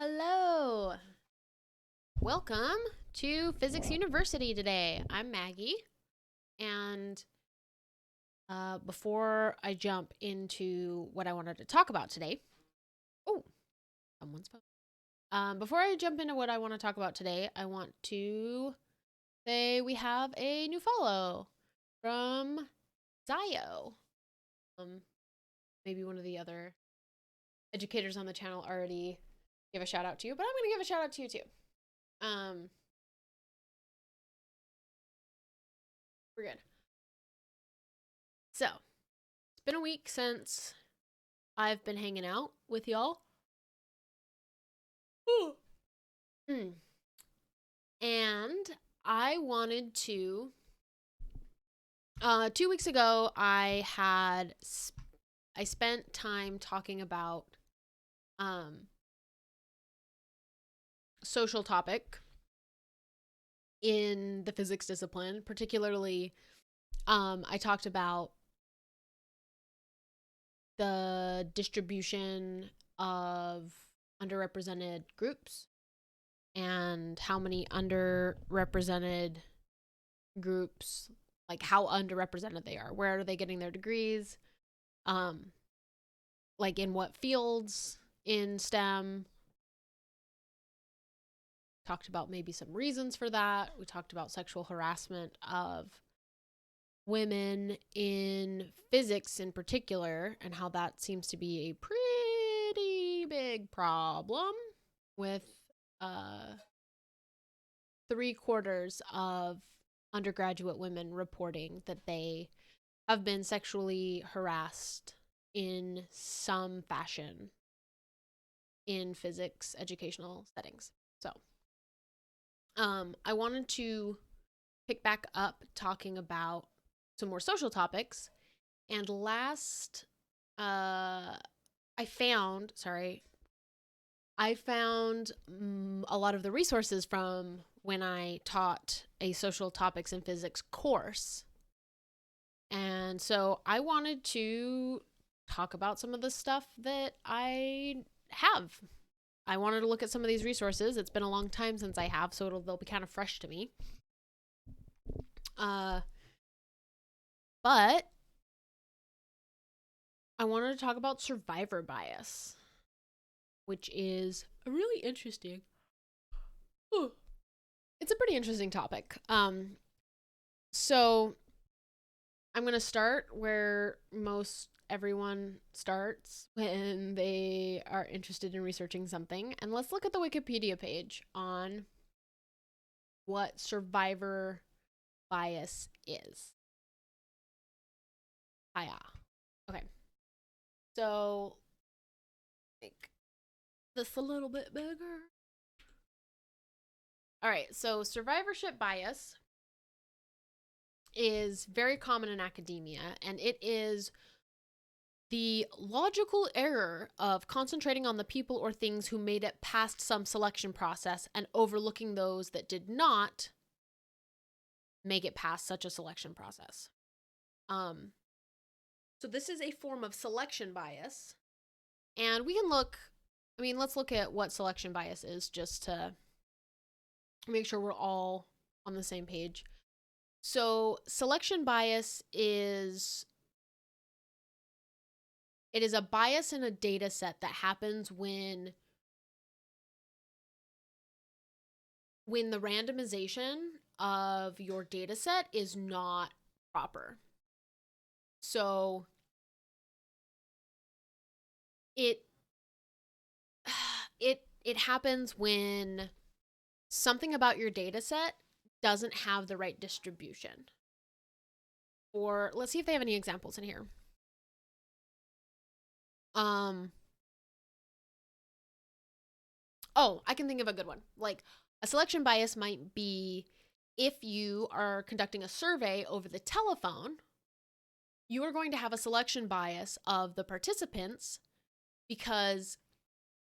Hello. Welcome to Physics University today. I'm Maggie, and before I jump into what I wanted to talk about today, oh, someone's phone. Before I jump into what I want to talk about today, I want to say we have a new follow from Zio. Um, Maybe one of the other educators on the channel already give a shout out to you, but I'm going to give a shout out to you too. Um, we're good. So, it's been a week since I've been hanging out with y'all. Mm. And I wanted to. 2 weeks ago, I spent time talking about social topic in the physics discipline. Particularly, I talked about the distribution of underrepresented groups and how many underrepresented groups, like how underrepresented they are, where are they getting their degrees, like in what fields in STEM. Talked about maybe some reasons for that. We talked about sexual harassment of women in physics in particular, and how that seems to be a pretty big problem with uh 3/4 of undergraduate women reporting that they have been sexually harassed in some fashion in physics educational settings. So, I wanted to pick back up talking about some more social topics. And last, I found a lot of the resources from when I taught a social topics in physics course. And so I wanted to talk about some of the stuff that I have. I wanted to look at some of these resources. It's been a long time since I have, so they'll be kind of fresh to me. Uh, but I wanted to talk about survivor bias, which is a really interesting. It's a pretty interesting topic. So I'm going to start where most everyone starts when they are interested in researching something. And let's look at the Wikipedia page on what survivor bias is. Hiya. Okay. So, make this a little bit bigger. All right. So, survivorship bias is very common in academia, and it is the logical error of concentrating on the people or things who made it past some selection process and overlooking those that did not make it past such a selection process. So this is a form of selection bias. And we can let's look at what selection bias is just to make sure we're all on the same page. So selection bias is a bias in a data set that happens when the randomization of your data set is not proper. So it happens when something about your data set doesn't have the right distribution. Or let's see if they have any examples in here. Oh, I can think of a good one. Like a selection bias might be if you are conducting a survey over the telephone, you are going to have a selection bias of the participants because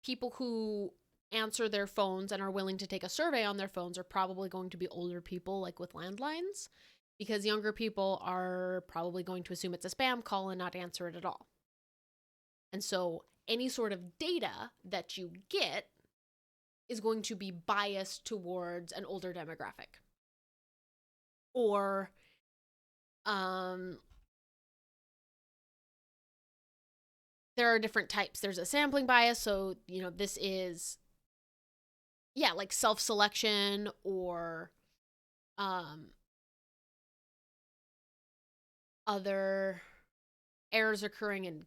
people who answer their phones and are willing to take a survey on their phones are probably going to be older people, like with landlines, because younger people are probably going to assume it's a spam call and not answer it at all. And so any sort of data that you get is going to be biased towards an older demographic. Or there are different types. There's a sampling bias, so this is like self-selection, or other errors occurring in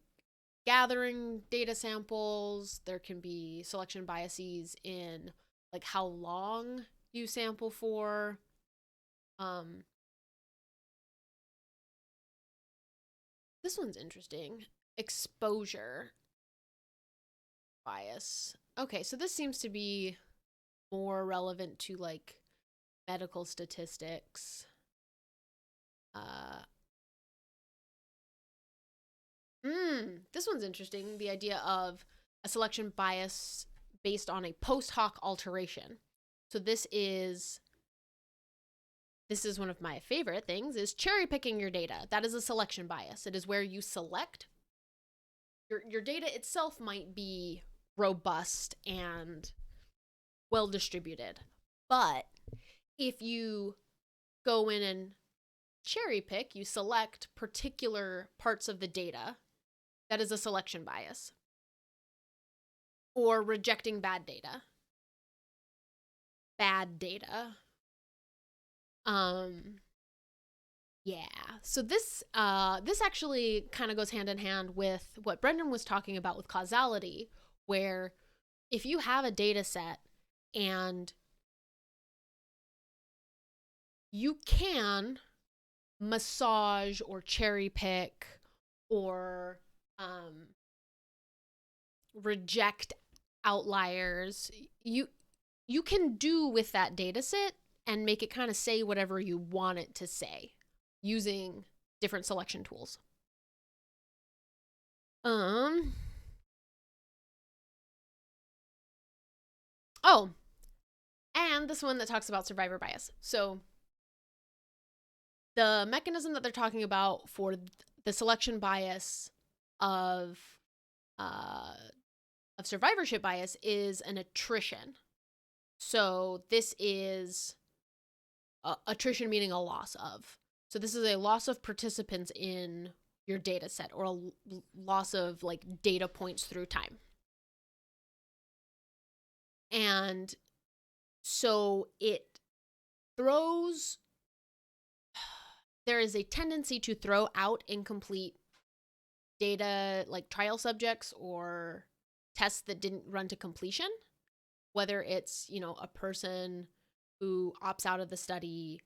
gathering data samples. There can be selection biases in like how long you sample for. This one's interesting. Exposure bias. Okay, so this seems to be more relevant to like medical statistics. This one's interesting. The idea of a selection bias based on a post hoc alteration. So this is one of my favorite things, is cherry picking your data. That is a selection bias. It is where you select. Your data itself might be robust and well distributed, but if you go in and cherry pick, you select particular parts of the data, that is a selection bias. Or rejecting bad data. Yeah. So this actually kind of goes hand in hand with what Brendan was talking about with causality, where if you have a data set and you can massage or cherry pick or reject outliers, you can do with that data set and make it kind of say whatever you want it to say using different selection tools. Oh, and this one that talks about survivor bias. So the mechanism that they're talking about for the selection bias of survivorship bias is an attrition. So this is attrition, meaning a loss of. So this is a loss of participants in your data set, or a loss of like data points through time. And so there is a tendency to throw out incomplete data, like trial subjects or tests that didn't run to completion, whether it's, a person who opts out of the study,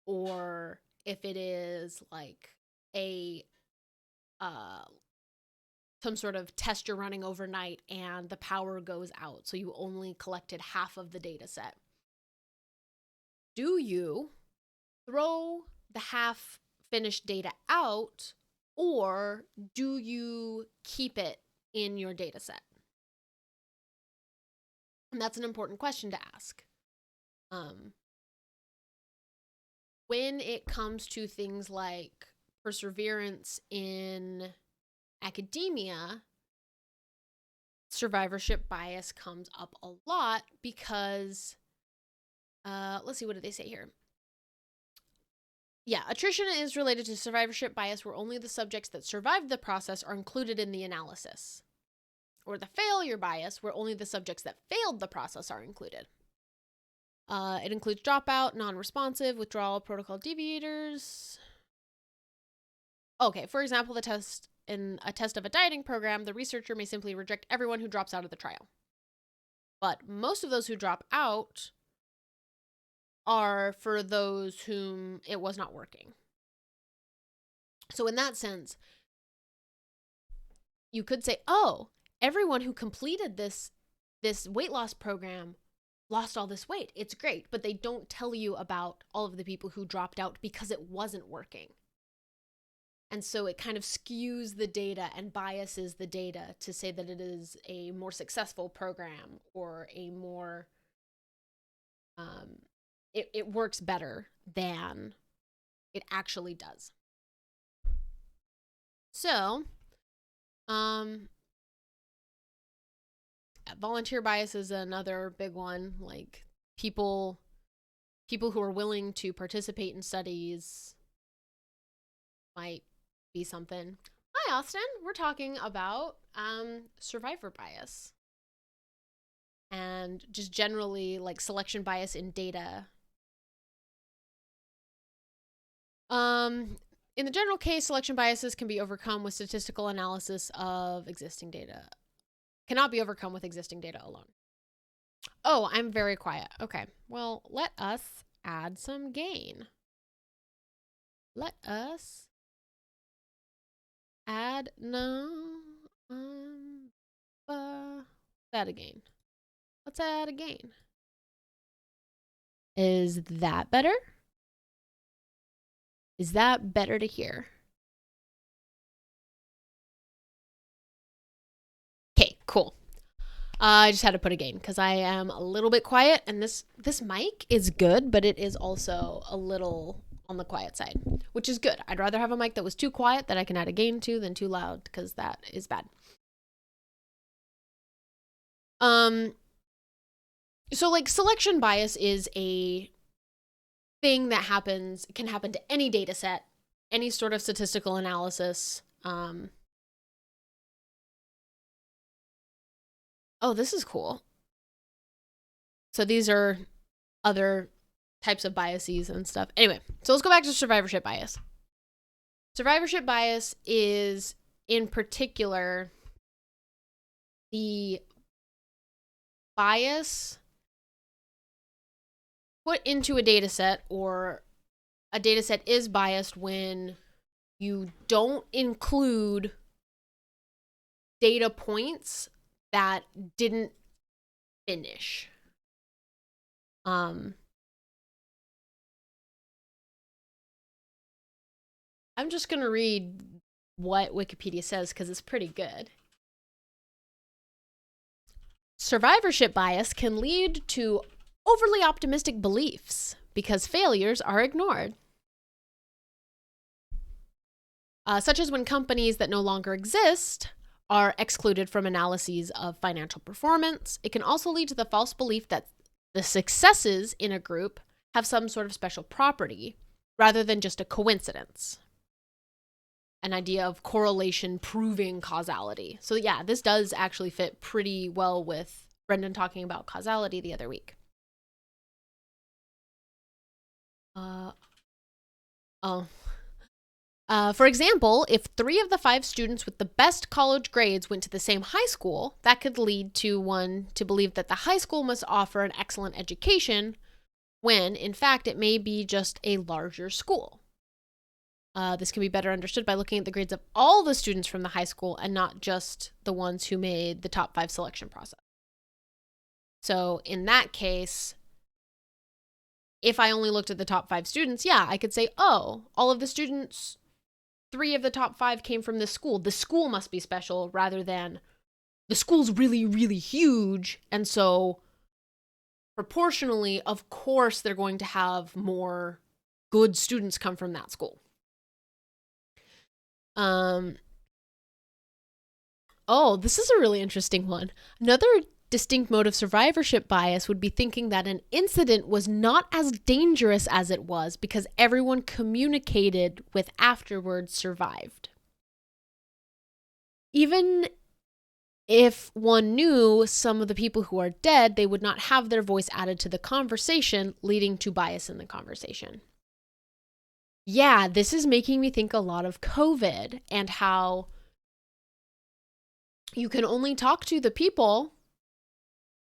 or if it is like some sort of test you're running overnight and the power goes out, so you only collected half of the data set. Do you throw the half finished data out, or do you keep it in your data set? And that's an important question to ask. When it comes to things like perseverance in academia, survivorship bias comes up a lot because, let's see, what do they say here? Yeah, attrition is related to survivorship bias, where only the subjects that survived the process are included in the analysis. Or the failure bias, where only the subjects that failed the process are included. It includes dropout, non-responsive, withdrawal, protocol deviators. Okay, for example, in a test of a dieting program, the researcher may simply reject everyone who drops out of the trial. But most of those who drop out are for those whom it was not working. So in that sense, you could say, oh, everyone who completed this weight loss program lost all this weight. It's great, but they don't tell you about all of the people who dropped out because it wasn't working. And so it kind of skews the data and biases the data to say that it is a more successful program, or a more, it works better than it actually does. So, Volunteer bias is another big one. Like people who are willing to participate in studies might be something. Hi, Austin. We're talking about survivor bias and just generally like selection bias in data. In the general case, selection biases can be overcome with statistical analysis of existing data. Cannot be overcome with existing data alone. Oh, I'm very quiet. Okay. Well, let us add some gain. Let us add add a gain. Let's add a gain. Is that better? Is that better to hear? Okay, cool. I just had to put a gain because I am a little bit quiet, and this mic is good, but it is also a little on the quiet side, which is good. I'd rather have a mic that was too quiet that I can add a gain to than too loud, because that is bad. So like selection bias is a thing that can happen to any data set, any sort of statistical analysis. Oh, this is cool. So these are other types of biases and stuff. Anyway, so let's go back to survivorship bias. Survivorship bias is, in particular, the bias put into a data set, or a data set is biased when you don't include data points that didn't finish. I'm just going to read what Wikipedia says because it's pretty good. Survivorship bias can lead to overly optimistic beliefs because failures are ignored. Such as when companies that no longer exist are excluded from analyses of financial performance. It can also lead to the false belief that the successes in a group have some sort of special property rather than just a coincidence. An idea of correlation proving causality. So yeah, this does actually fit pretty well with Brendan talking about causality the other week. For example, if 3 of the 5 students with the best college grades went to the same high school, that could lead to one to believe that the high school must offer an excellent education, when, in fact, it may be just a larger school. This can be better understood by looking at the grades of all the students from the high school and not just the ones who made the top 5 selection process. So in that case, if I only looked at the top 5 students, yeah, I could say, oh, all of the students, 3 of the top 5 came from this school. The school must be special, rather than the school's really, really huge. And so proportionally, of course, they're going to have more good students come from that school. Oh, this is a really interesting one. Another distinct mode of survivorship bias would be thinking that an incident was not as dangerous as it was because everyone communicated with afterwards survived. Even if one knew some of the people who are dead, they would not have their voice added to the conversation, leading to bias in the conversation. Yeah, this is making me think a lot of COVID and how you can only talk to the people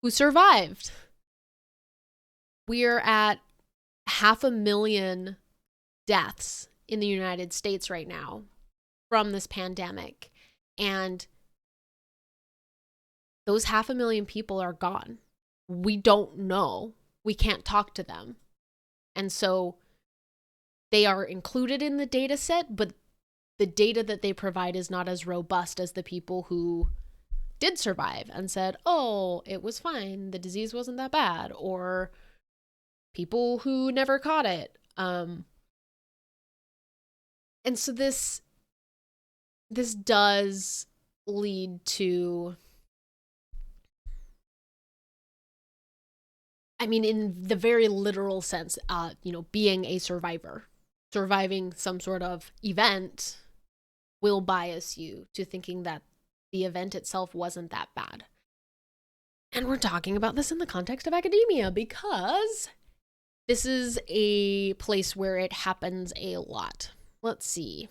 who survived. We're at 500,000 deaths in the United States right now from this pandemic. And those 500,000 people are gone. We don't know. We can't talk to them. And so they are included in the data set, but the data that they provide is not as robust as the people who did survive and said, oh, it was fine, the disease wasn't that bad, or people who never caught it. And so this does lead to I mean, in the very literal sense, being a survivor, surviving some sort of event will bias you to thinking that the event itself wasn't that bad. And we're talking about this in the context of academia because this is a place where it happens a lot. Let's see.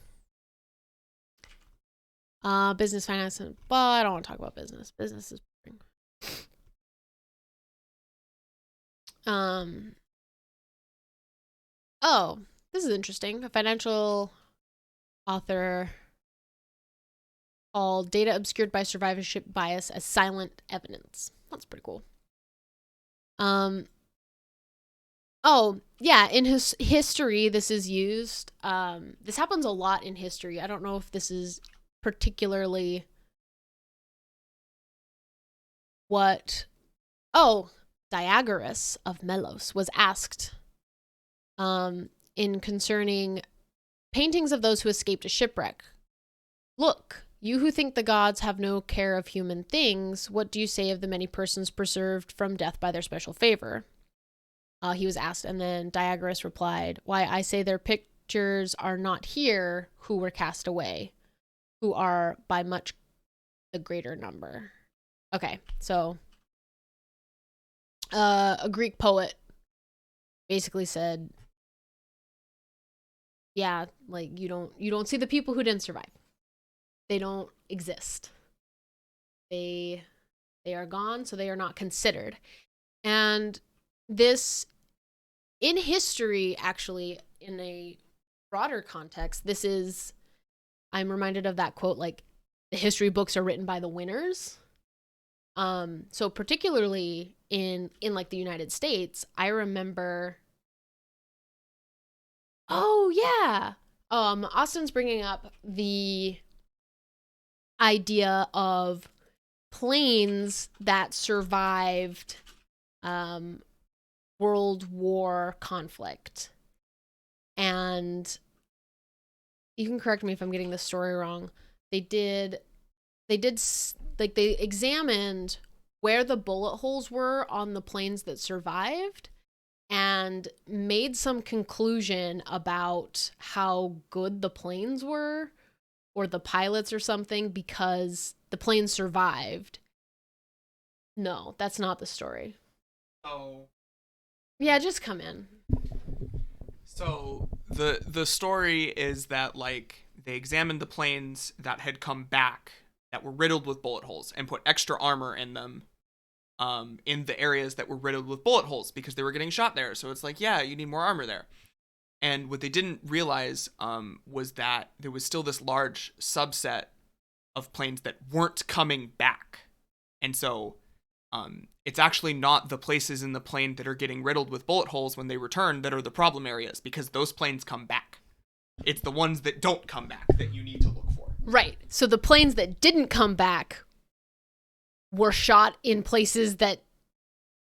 Business, finance, but I don't want to talk about business. Business is boring. Oh, this is interesting. A financial author called Data Obscured by Survivorship Bias as Silent Evidence. That's pretty cool. Oh, yeah, in his history, this is used. This happens a lot in history. I don't know if this is particularly what... Oh, Diagoras of Melos was asked in concerning paintings of those who escaped a shipwreck. Look, you who think the gods have no care of human things, what do you say of the many persons preserved from death by their special favor? He was asked, and then Diagoras replied, why, I say their pictures are not here who were cast away, who are by much the greater number. Okay, so a Greek poet basically said, yeah, like you don't see the people who didn't survive. They don't exist. They are gone, so they are not considered. And this, in history, actually, in a broader context, this is, I'm reminded of that quote, like, the history books are written by the winners. So particularly in like the United States, I remember, oh yeah, Austin's bringing up the idea of planes that survived World War conflict. And you can correct me if I'm getting this story wrong. They examined where the bullet holes were on the planes that survived and made some conclusion about how good the planes were, or the pilots or something, because the plane survived. No, that's not the story. Oh. Yeah, just come in. So the story is that like they examined the planes that had come back that were riddled with bullet holes and put extra armor in them in the areas that were riddled with bullet holes because they were getting shot there. So it's like, yeah, you need more armor there. And what they didn't realize was that there was still this large subset of planes that weren't coming back. And so it's actually not the places in the plane that are getting riddled with bullet holes when they return that are the problem areas, because those planes come back. It's the ones that don't come back that you need to look for. Right. So the planes that didn't come back were shot in places that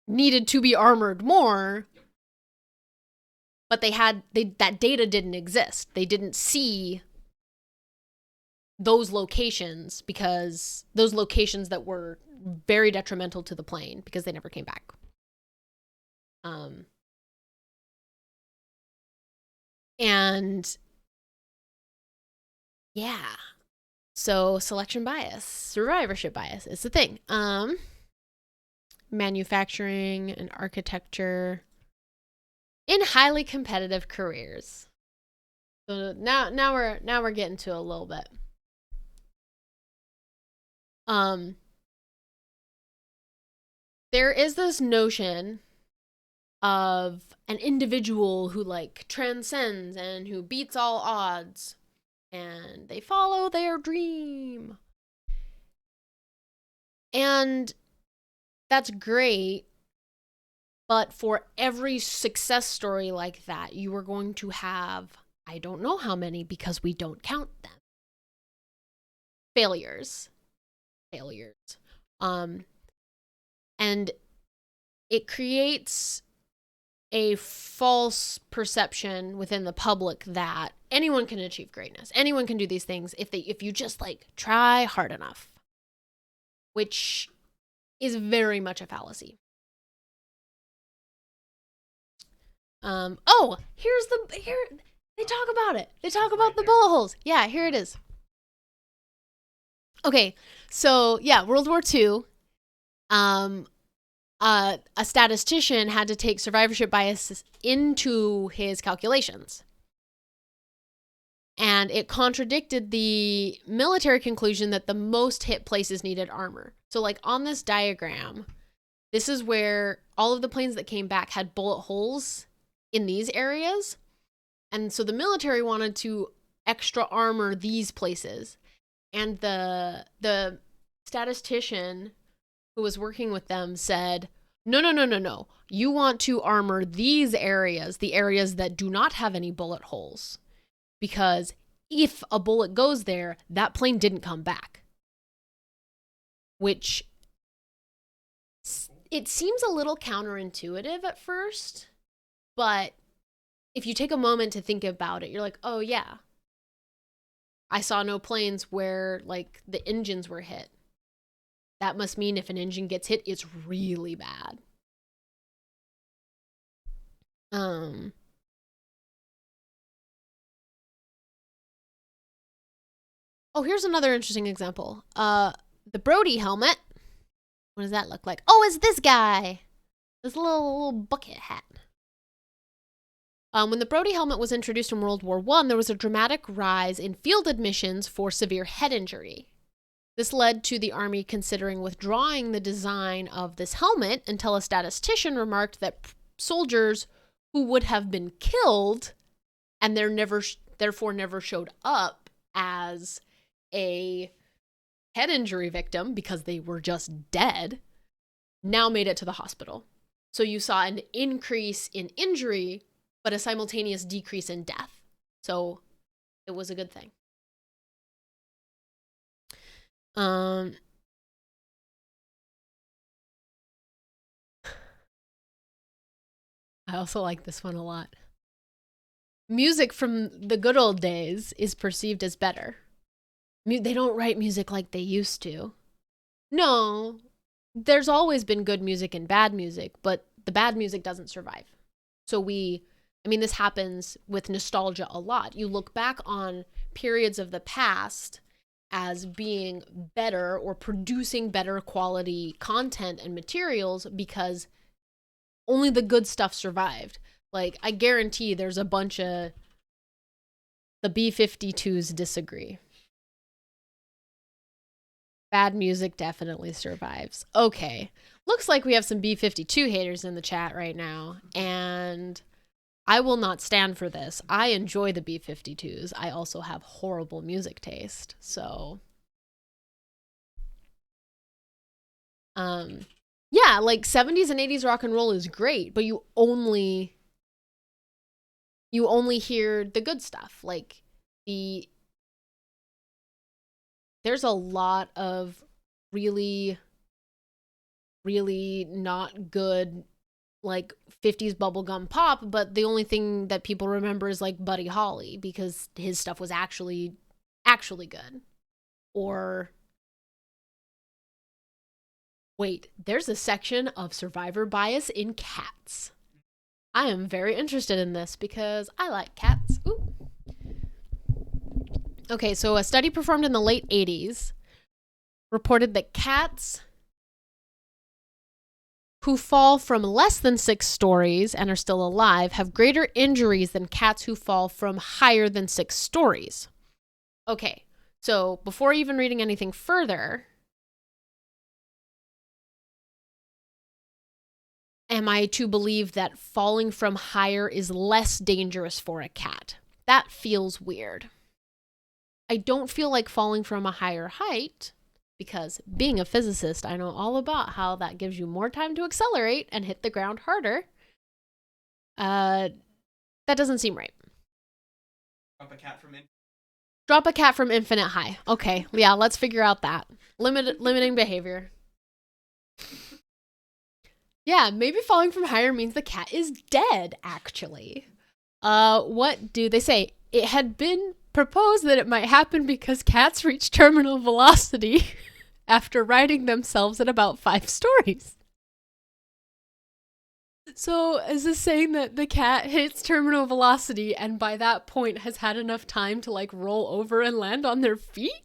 needed to be armored more, but that data didn't exist. They didn't see those locations, because those locations that were very detrimental to the plane, because they never came back. And yeah, so selection bias, survivorship bias is the thing. Manufacturing and architecture in highly competitive careers. So now we're getting to a little bit. There is this notion of an individual who like transcends and who beats all odds, and they follow their dream. And that's great, but for every success story like that, you are going to have, I don't know how many because we don't count them, failures. And it creates a false perception within the public that anyone can achieve greatness. Anyone can do these things if you just like try hard enough, which is very much a fallacy. Here they talk about it. They talk about the bullet holes. Yeah, here it is. Okay, so yeah, World War II. A statistician had to take survivorship bias into his calculations. And it contradicted the military conclusion that the most hit places needed armor. So like on this diagram, this is where all of the planes that came back had bullet holes in these areas. And so the military wanted to extra armor these places. And the statistician who was working with them said, no. You want to armor these areas, the areas that do not have any bullet holes. Because if a bullet goes there, that plane didn't come back. Which, it seems a little counterintuitive at first, but if you take a moment to think about it, you're like, oh yeah, I saw no planes where like the engines were hit. That must mean if an engine gets hit, it's really bad. Oh, here's another interesting example. The Brody helmet. What does that look like? Oh, it's this guy. This little bucket hat. When the Brody helmet was introduced in World War I, there was a dramatic rise in field admissions for severe head injury. This led to the Army considering withdrawing the design of this helmet until a statistician remarked that soldiers who would have been killed and therefore never showed up as a head injury victim because they were just dead, now made it to the hospital. So you saw an increase in injury, but a simultaneous decrease in death. So it was a good thing. I also like this one a lot. Music from the good old days is perceived as better. They don't write music like they used to. No, there's always been good music and bad music, but the bad music doesn't survive. So this happens with nostalgia a lot. You look back on periods of the past as being better or producing better quality content and materials because only the good stuff survived. Like, I guarantee there's a bunch of the B-52s disagree. Bad music definitely survives. Okay. Looks like we have some B-52 haters in the chat right now, and I will not stand for this. I enjoy the B-52s. I also have horrible music taste, so yeah, like 70s and 80s rock and roll is great, but you only hear the good stuff. Like there's a lot of really, really not good like 50s bubblegum pop, but the only thing that people remember is like Buddy Holly because his stuff was actually good. Or wait, there's a section of survivor bias in Cats. I am very interested in this because I like cats. Ooh. Okay, so a study performed in the late 80s reported that cats who fall from less than 6 stories and are still alive have greater injuries than cats who fall from higher than 6 stories. Okay, so before even reading anything further, am I to believe that falling from higher is less dangerous for a cat? That feels weird. I don't feel like falling from a higher height, because being a physicist, I know all about how that gives you more time to accelerate and hit the ground harder. That doesn't seem right. Drop a cat from infinite high. Okay, yeah, let's figure out that. Limiting behavior. Yeah, maybe falling from higher means the cat is dead, actually. What do they say? It had been proposed that it might happen because cats reach terminal velocity after riding themselves at about 5 stories. So is this saying that the cat hits terminal velocity and by that point has had enough time to like roll over and land on their feet?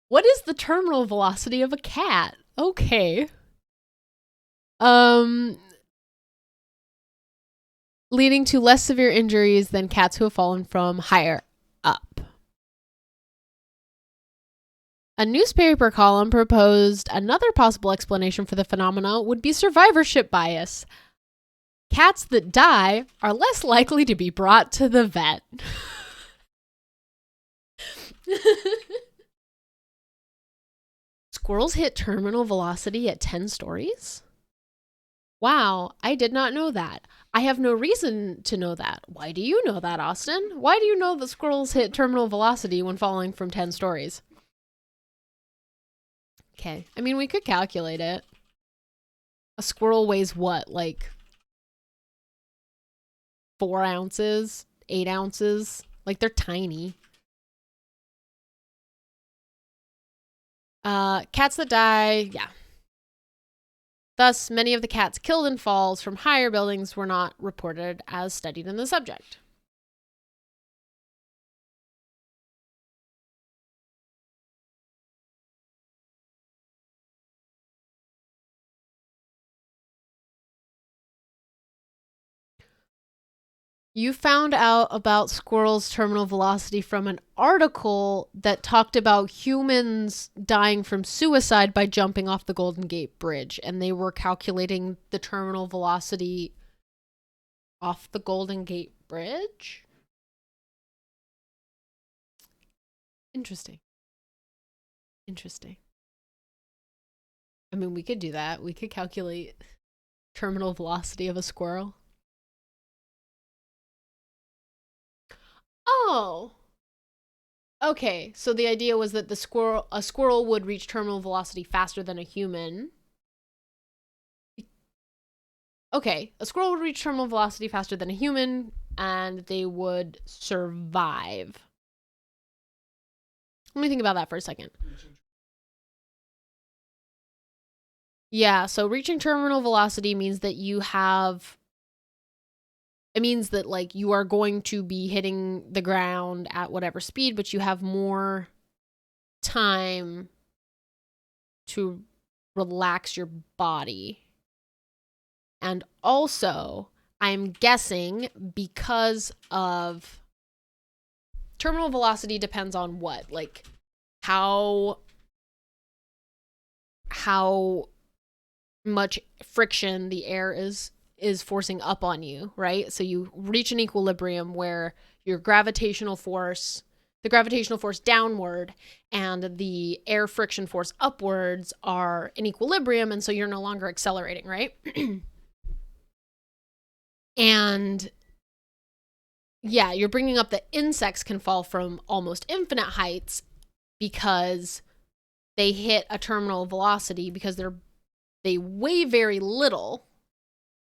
What is the terminal velocity of a cat? Okay. Um Leading to less severe injuries than cats who have fallen from higher up. A newspaper column proposed another possible explanation for the phenomena would be survivorship bias. Cats that die are less likely to be brought to the vet. Squirrels hit terminal velocity at 10 stories? Wow, I did not know that. I have no reason to know that. Why do you know that, Austin? Why do you know that squirrels hit terminal velocity when falling from 10 stories? Okay, I mean, we could calculate it. A squirrel weighs what, like 4 ounces, 8 ounces? Like, they're tiny. Cats that die, yeah. Thus, many of the cats killed in falls from higher buildings were not reported as studied in the subject. You found out about squirrels' terminal velocity from an article that talked about humans dying from suicide by jumping off the Golden Gate Bridge, and they were calculating the terminal velocity off the Golden Gate Bridge? Interesting. Interesting. I mean, we could do that. We could calculate terminal velocity of a squirrel. Oh. Okay, so the idea was that a squirrel would reach terminal velocity faster than a human. Okay, a squirrel would reach terminal velocity faster than a human, and they would survive. Let me think about that for a second. Yeah, so reaching terminal velocity means that it means that like you are going to be hitting the ground at whatever speed, but you have more time to relax your body. And also, I'm guessing because of terminal velocity depends on what? Like how much friction the air is forcing up on you, right? So you reach an equilibrium where your gravitational force downward and the air friction force upwards are in equilibrium, and so you're no longer accelerating, right? And yeah, you're bringing up that insects can fall from almost infinite heights because they hit a terminal velocity because they weigh very little,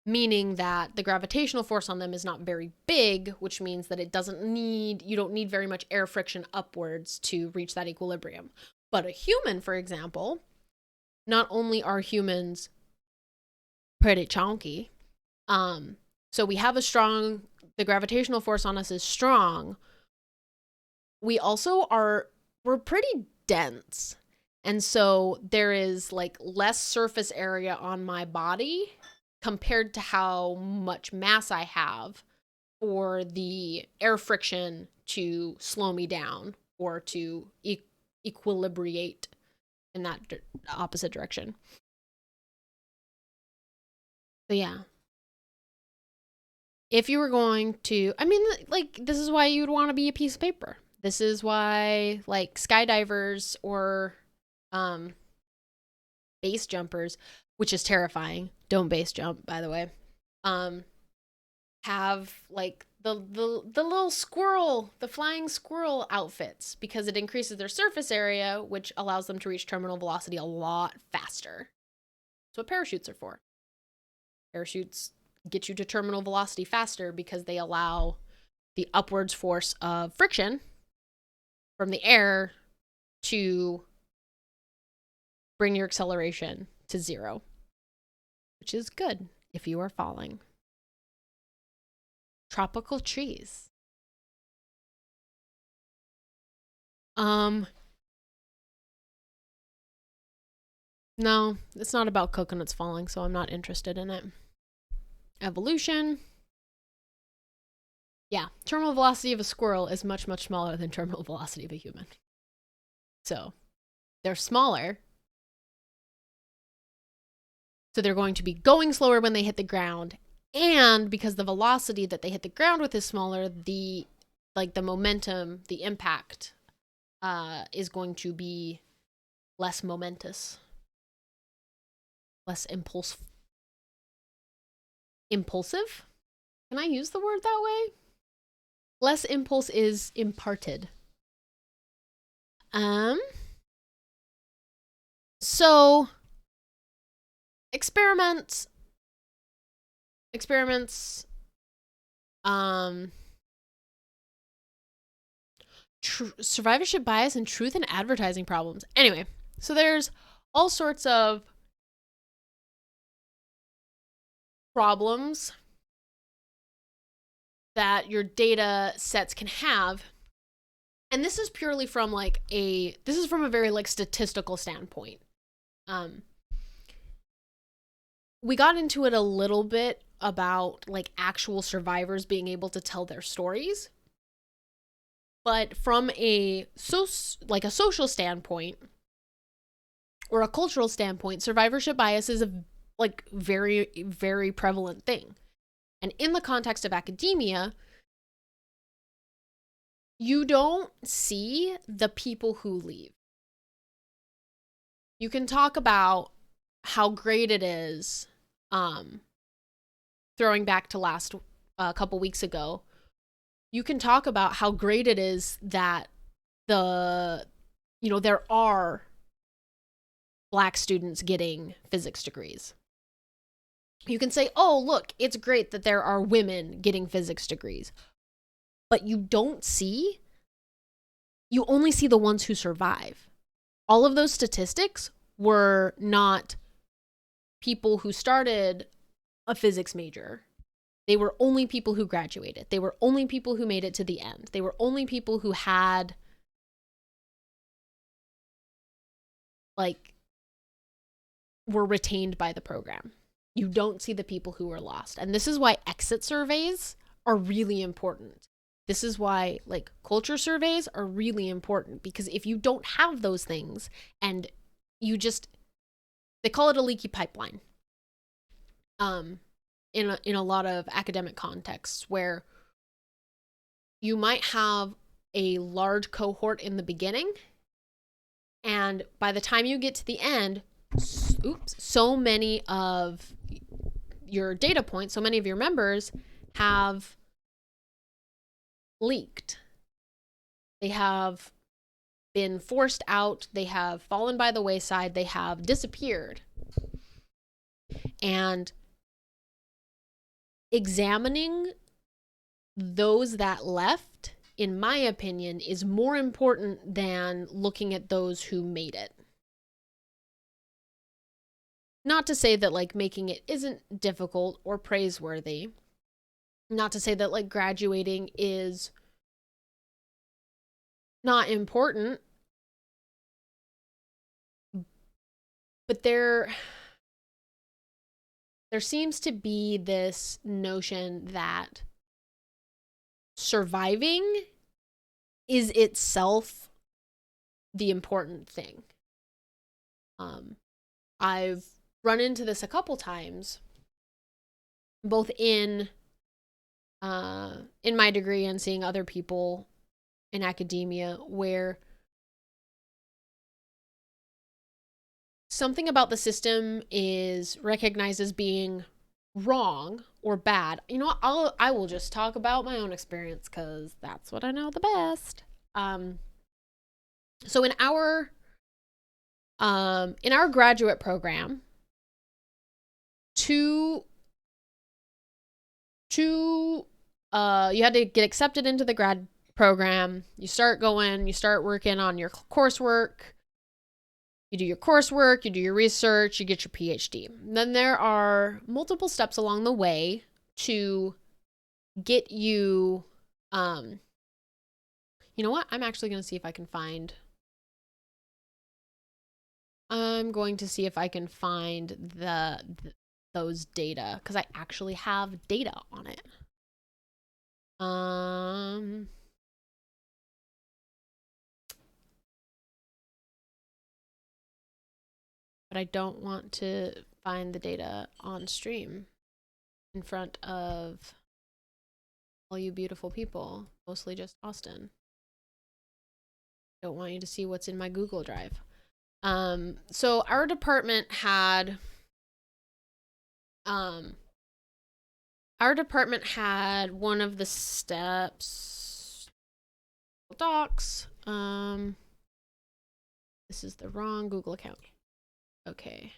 meaning that the gravitational force on them is not very big, which means that you don't need very much air friction upwards to reach that equilibrium. But a human, for example, not only are humans pretty chunky, so we have the gravitational force on us is strong. We also we're pretty dense. And so there is like less surface area on my body compared to how much mass I have for the air friction to slow me down or to equilibrate in that opposite direction. So yeah. If you were going to, I mean, like, this is why you'd want to be a piece of paper. This is why, like, skydivers or base jumpers, which is terrifying. Don't base jump, by the way. Have like the little squirrel, the flying squirrel outfits because it increases their surface area, which allows them to reach terminal velocity a lot faster. That's what parachutes are for. Parachutes get you to terminal velocity faster because they allow the upwards force of friction from the air to bring your acceleration to 0, which is good if you are falling. Tropical trees. No, it's not about coconuts falling, so I'm not interested in it. Evolution. Yeah, terminal velocity of a squirrel is much, much smaller than terminal velocity of a human. So, they're smaller. So they're going to be going slower when they hit the ground. And because the velocity that they hit the ground with is smaller, the momentum, the impact is going to be less momentous. Less impulsive? Can I use the word that way? Less impulse is imparted. So experiments, survivorship bias and truth in advertising problems. Anyway, so there's all sorts of problems that your data sets can have. And this is purely from this is from a very statistical standpoint. We got into it a little bit about actual survivors being able to tell their stories. But from a social standpoint or a cultural standpoint, survivorship bias is a very, very prevalent thing. And in the context of academia, you don't see the people who leave. You can talk about how great it is, throwing back to a couple weeks ago, you can talk about how great it is that there are Black students getting physics degrees. You can say, oh, look, it's great that there are women getting physics degrees. But you only see the ones who survive. All of those statistics were not people who started a physics major. They were only people who graduated. They were only people who made it to the end. They were only people who were retained by the program. You don't see the people who were lost. And this is why exit surveys are really important. This is why culture surveys are really important, because if you don't have those things and they call it a leaky pipeline. In a lot of academic contexts, where you might have a large cohort in the beginning, and by the time you get to the end, so many of your data points, so many of your members have leaked. They have been forced out, they have fallen by the wayside, they have disappeared. And examining those that left, in my opinion, is more important than looking at those who made it. Not to say that making it isn't difficult or praiseworthy. Not to say that graduating is not important. But there seems to be this notion that surviving is itself the important thing. I've run into this a couple times, both in my degree and seeing other people in academia, where something about the system is recognized as being wrong or bad. You know what? I will just talk about my own experience, because that's what I know the best. So in our graduate program, you had to get accepted into the grad program. You start working on your coursework. You do your coursework, you do your research, you get your PhD. Then there are multiple steps along the way to get you, you know what? I'm actually going to see if I can find, those data, because I actually have data on it. But I don't want to find the data on stream in front of all you beautiful people, mostly just Austin. Don't want you to see what's in my Google Drive. So our department had one of the steps docs. This is the wrong Google account. Okay.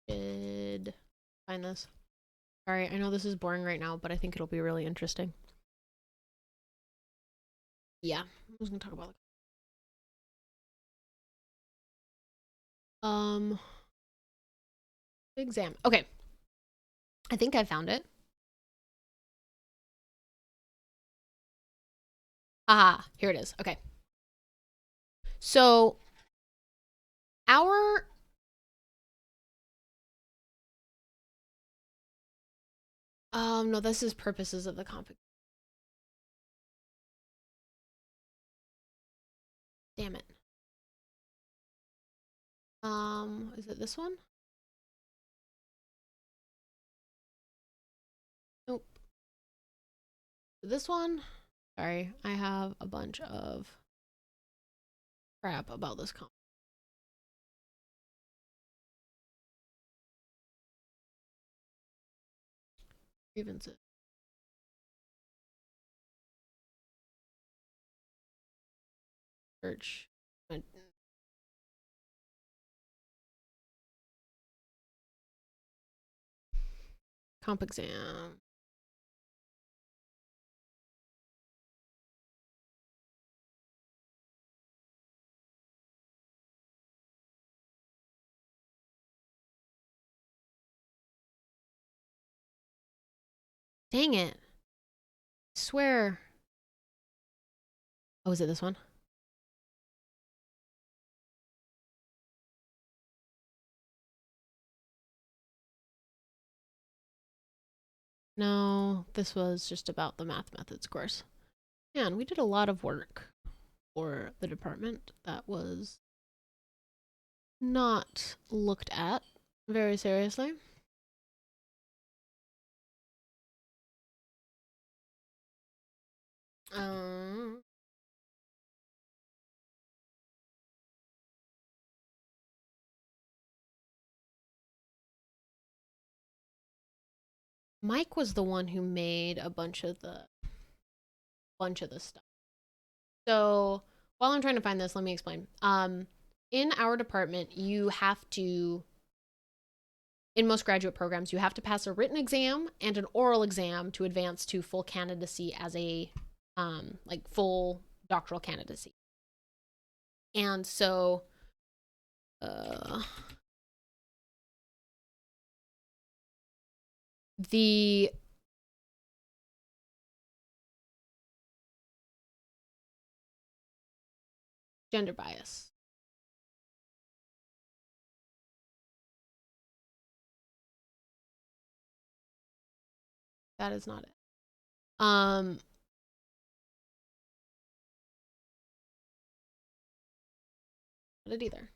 Did find this. Sorry, I know this is boring right now, but I think it'll be really interesting. Yeah, I was gonna talk about exam. Okay. I think I found it. Aha, here it is. Okay. So our no, this is purposes of the comp. Damn it. Is it this one? Nope. This one? Sorry, I have a bunch of crap about this comp. Grievances. Search. Comp exam. Dang it. I swear. Oh, is it this one? No, this was just about the math methods course. Man, we did a lot of work for the department that was not looked at very seriously. Mike was the one who made a bunch of the stuff. So while I'm trying to find this, let me explain. In our department, you have to, in most graduate programs, you have to pass a written exam and an oral exam to advance to full candidacy as a like full doctoral candidacy. And so the gender bias. That is not it. Not it either.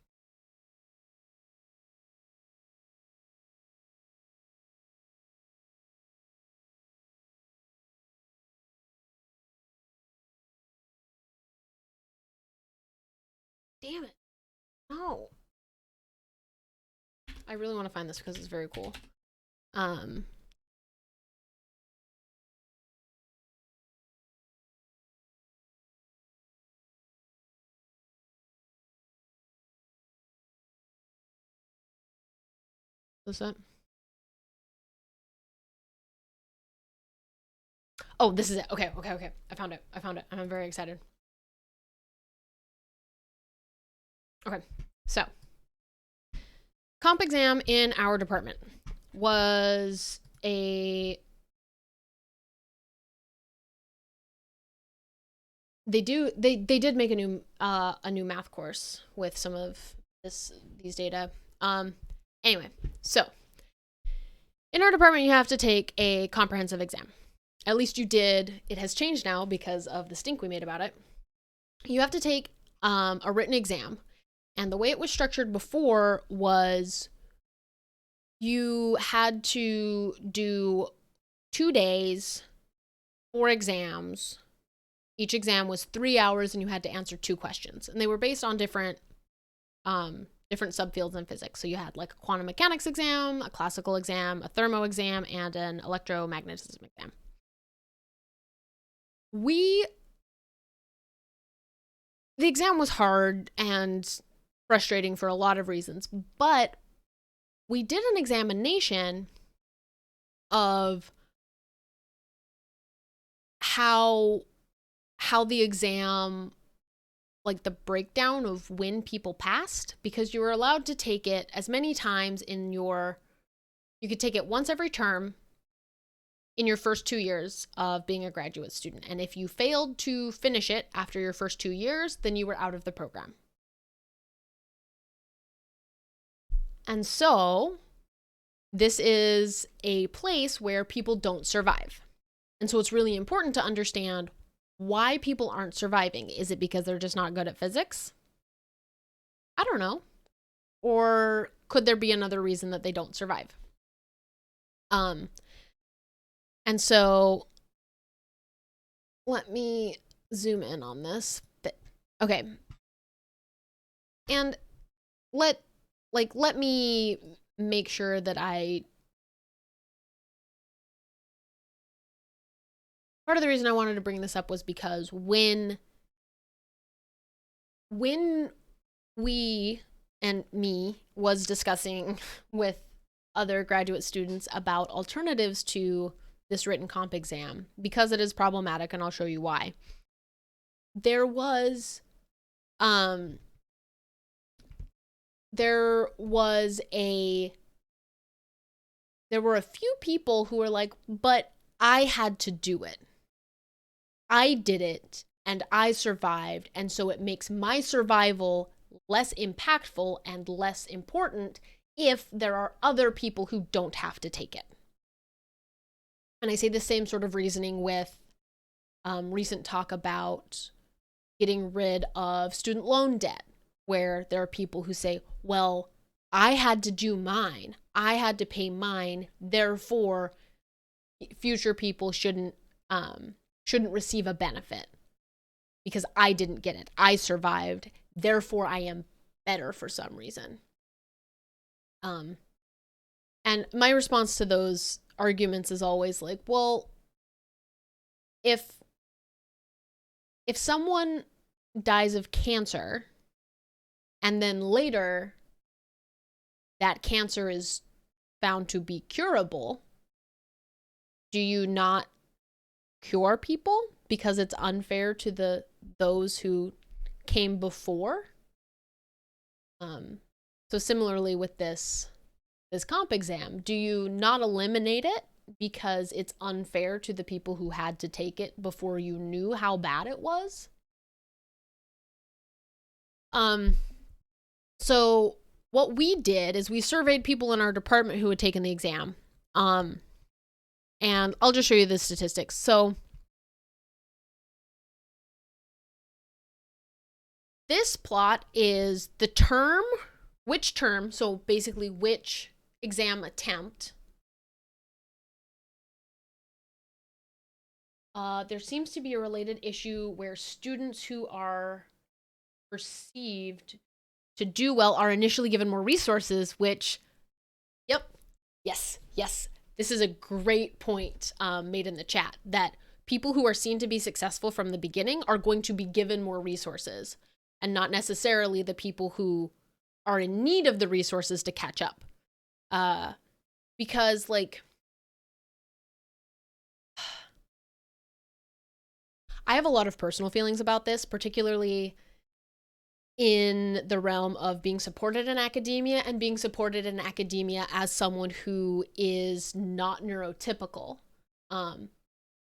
Damn it. No. I really want to find this because it's very cool. Is this it? Oh, this is it. Okay. I found it. I'm very excited. Okay. So, comp exam in our department was they did make a new math course with some of these data. Anyway, so in our department you have to take a comprehensive exam. At least you did. It has changed now because of the stink we made about it. You have to take a written exam, and the way it was structured before was you had to do 2 days, 4 exams. Each exam was 3 hours, and you had to answer 2 questions. And they were based on different subfields in physics. So you had like a quantum mechanics exam, a classical exam, a thermo exam, and an electromagnetism exam. The exam was hard and frustrating for a lot of reasons, but we did an examination of how the exam, like the breakdown of when people passed, because you were allowed to take it as many times you could take it once every term in your first 2 years of being a graduate student. And if you failed to finish it after your first 2 years, then you were out of the program. And so this is a place where people don't survive. And so it's really important to understand why people aren't surviving. Is it because they're just not good at physics? I don't know. Or could there be another reason that they don't survive? And so let me zoom in on this. Okay. And let me make sure that part of the reason I wanted to bring this up was because when we and me was discussing with other graduate students about alternatives to this written comp exam, because it is problematic, and I'll show you why. There were a few people who were like, but I had to do it. I did it and I survived, and so it makes my survival less impactful and less important if there are other people who don't have to take it. And I say the same sort of reasoning with recent talk about getting rid of student loan debt, where there are people who say, well, I had to do mine. I had to pay mine. Therefore, future people shouldn't receive a benefit because I didn't get it. I survived. Therefore, I am better for some reason. And my response to those arguments is always like, well, if someone dies of cancer and then later that cancer is found to be curable, do you not cure people because it's unfair to those who came before? So similarly with this comp exam, do you not eliminate it because it's unfair to the people who had to take it before you knew how bad it was? So what we did is we surveyed people in our department who had taken the exam. And I'll just show you the statistics. So this plot is the term, so basically which exam attempt. There seems to be a related issue where students who are perceived to do well are initially given more resources, which, yes. This is a great point made in the chat, that people who are seen to be successful from the beginning are going to be given more resources, and not necessarily the people who are in need of the resources to catch up. Uh, because like I have a lot of personal feelings about this, particularly in the realm of being supported in academia and being supported in academia as someone who is not neurotypical. Um,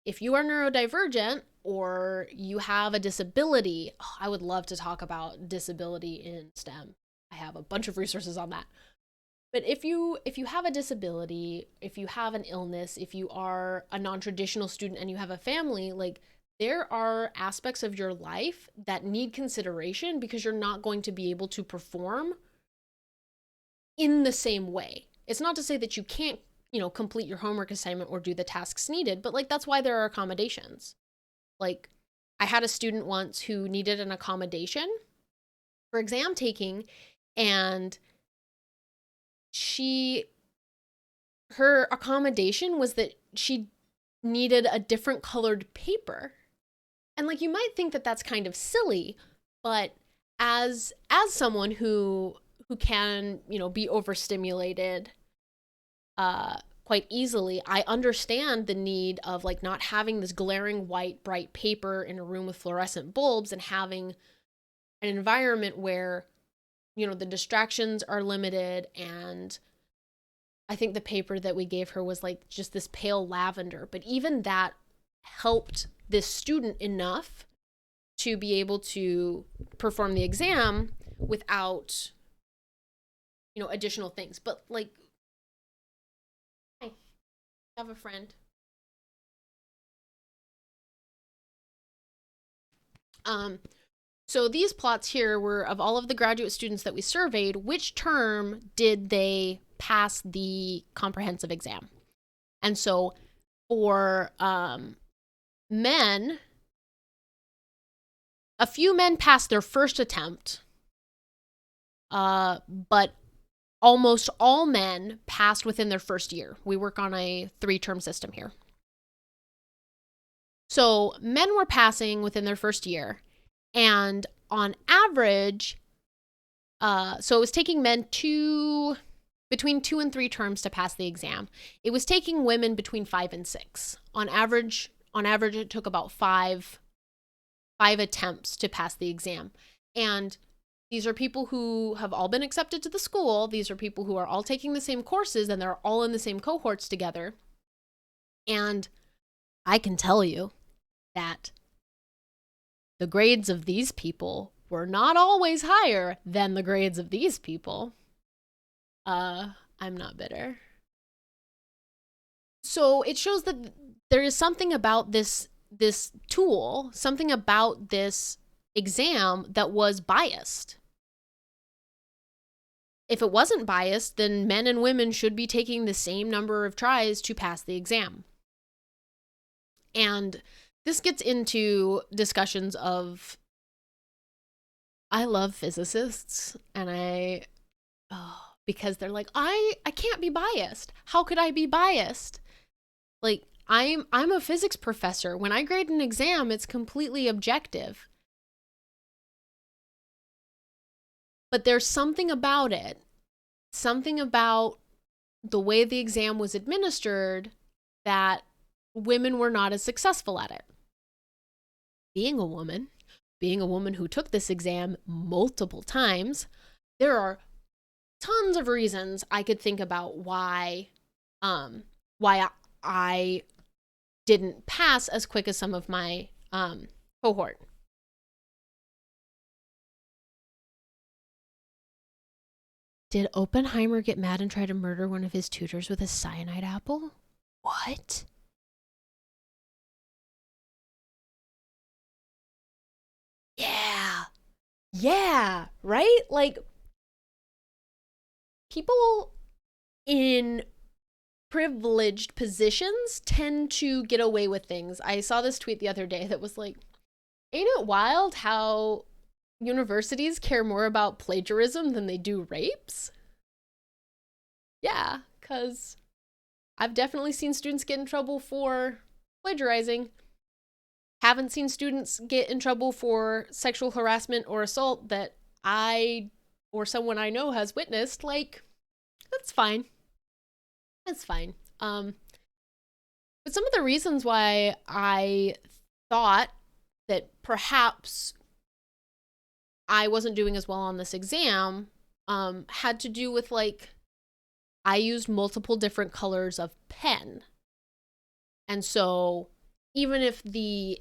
if you are neurodivergent or you have a disability, I would love to talk about disability in STEM. I have a bunch of resources on that. But if you have a disability, if you have an illness, if you are a non-traditional student and you have a family, like there are aspects of your life that need consideration because you're not going to be able to perform in the same way. It's not to say that you can't, complete your homework assignment or do the tasks needed, but like that's why there are accommodations. Like I had a student once who needed an accommodation for exam taking, and her accommodation was that she needed a different colored paper. And like you might think that that's kind of silly, but as someone who can, be overstimulated quite easily, I understand the need of like not having this glaring white bright paper in a room with fluorescent bulbs and having an environment where the distractions are limited. And I think the paper that we gave her was like just this pale lavender, but even that helped this student enough to be able to perform the exam without additional things. But like, I have a friend. So these plots here were of all of the graduate students that we surveyed, which term did they pass the comprehensive exam? And so for men, a few men passed their first attempt, but almost all men passed within their first year. We work on a 3-term system here. So men were passing within their first year, and on average, so it was taking men between 2 and 3 terms to pass the exam. It was taking women between 5 and 6. On average, it took about five attempts to pass the exam. And these are people who have all been accepted to the school. These are people who are all taking the same courses, and they're all in the same cohorts together. And I can tell you that the grades of these people were not always higher than the grades of these people. I'm not bitter. So it shows that there is something about this tool, something about this exam that was biased. If it wasn't biased, then men and women should be taking the same number of tries to pass the exam. And this gets into discussions of, I love physicists, and because they're like, I can't be biased. How could I be biased? Like, I'm a physics professor. When I grade an exam, it's completely objective. But there's something about it, something about the way the exam was administered, that women were not as successful at it. Being a woman who took this exam multiple times, there are tons of reasons I could think about why I didn't pass as quick as some of my cohort. Did Oppenheimer get mad and try to murder one of his tutors with a cyanide apple? What? Yeah, right? Like, people in privileged positions tend to get away with things. I saw this tweet the other day that was like, ain't it wild how universities care more about plagiarism than they do rapes? Yeah, because I've definitely seen students get in trouble for plagiarizing. Haven't seen students get in trouble for sexual harassment or assault that I or someone I know has witnessed. Like, that's fine. That's fine. But some of the reasons why I thought that perhaps I wasn't doing as well on this exam had to do with like I used multiple different colors of pen. And so even if the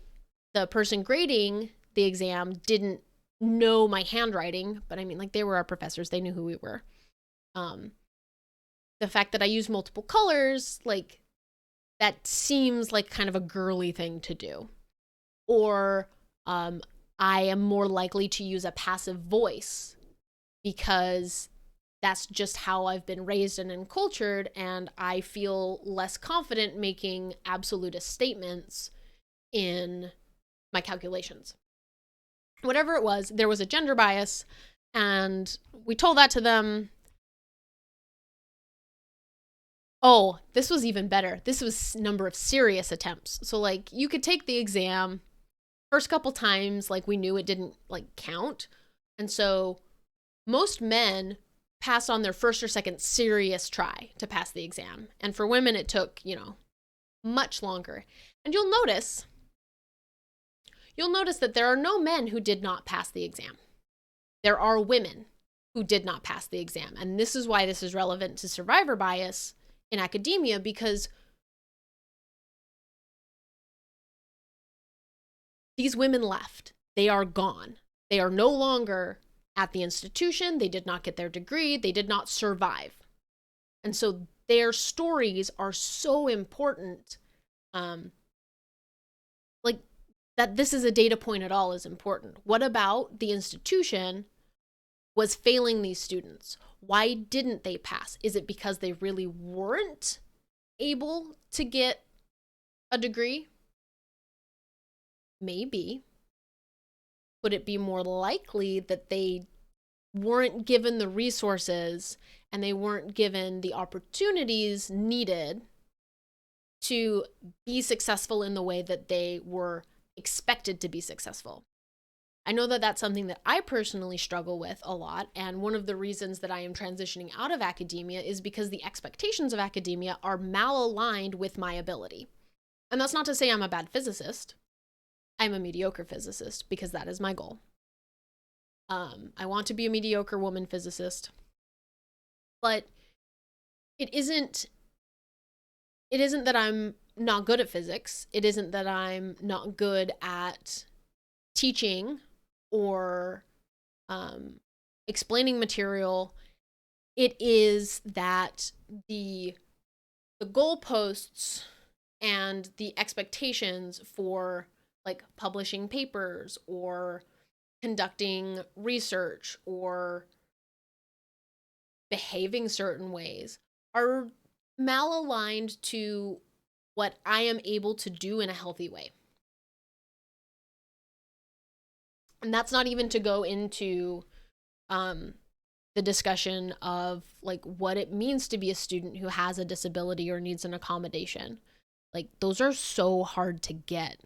person grading the exam didn't know my handwriting, but I mean like they were our professors, they knew who we were. The fact that I used multiple colors, like that seems like kind of a girly thing to do. Or I am more likely to use a passive voice because that's just how I've been raised and encultured, and I feel less confident making absolutist statements in my calculations. Whatever it was, there was a gender bias, and we told that to them. Oh, this was even better. This was number of serious attempts. So like you could take the exam first couple times, like we knew it didn't like count. And so most men passed on their first or second serious try to pass the exam. And for women, it took, much longer. And you'll notice that there are no men who did not pass the exam. There are women who did not pass the exam. And this is why this is relevant to survivor bias in academia, because these women left. They are gone. They are no longer at the institution. They did not get their degree. They did not survive. And so their stories are so important. Like that this is a data point at all is important. What about the institution was failing these students? Why didn't they pass? Is it because they really weren't able to get a degree? Maybe. Would it be more likely that they weren't given the resources and they weren't given the opportunities needed to be successful in the way that they were expected to be successful? I know that that's something that I personally struggle with a lot, and one of the reasons that I am transitioning out of academia is because the expectations of academia are malaligned with my ability. And that's not to say I'm a bad physicist. I'm a mediocre physicist because that is my goal. I want to be a mediocre woman physicist, but it isn't that I'm not good at physics. It isn't that I'm not good at teaching or explaining material. It is that the goalposts and the expectations for like publishing papers or conducting research or behaving certain ways are malaligned to what I am able to do in a healthy way. And that's not even to go into the discussion of like what it means to be a student who has a disability or needs an accommodation. Like those are so hard to get.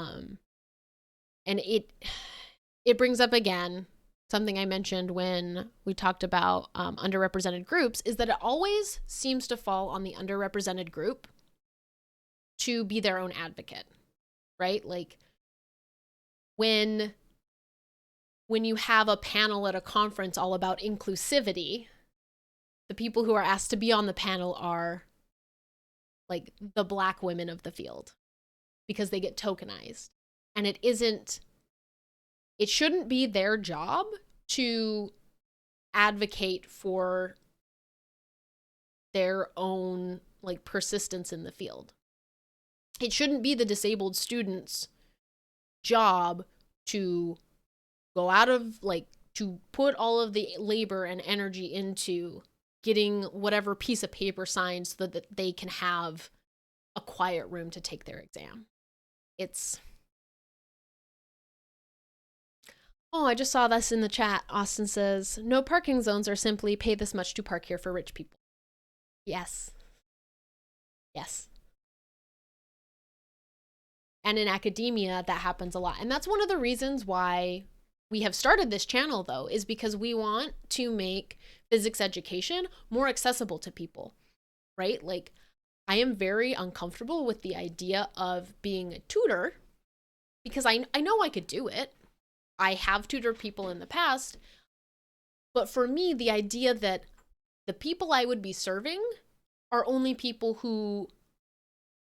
And it brings up again something I mentioned when we talked about underrepresented groups, is that it always seems to fall on the underrepresented group to be their own advocate, right? Like when you have a panel at a conference all about inclusivity, the people who are asked to be on the panel are like the Black women of the field because they get tokenized. And it shouldn't be their job to advocate for their own like persistence in the field. It shouldn't be the disabled student's job to go out of like to put all of the labor and energy into getting whatever piece of paper signed so that they can have a quiet room to take their exam. Oh, I just saw this in the chat. Austin says, no parking zones are simply pay this much to park here for rich people. Yes. Yes. And in academia, that happens a lot. And that's one of the reasons why we have started this channel, though, is because we want to make physics education more accessible to people, right? Like, I am very uncomfortable with the idea of being a tutor because I know I could do it. I have tutored people in the past, but for me, the idea that the people I would be serving are only people who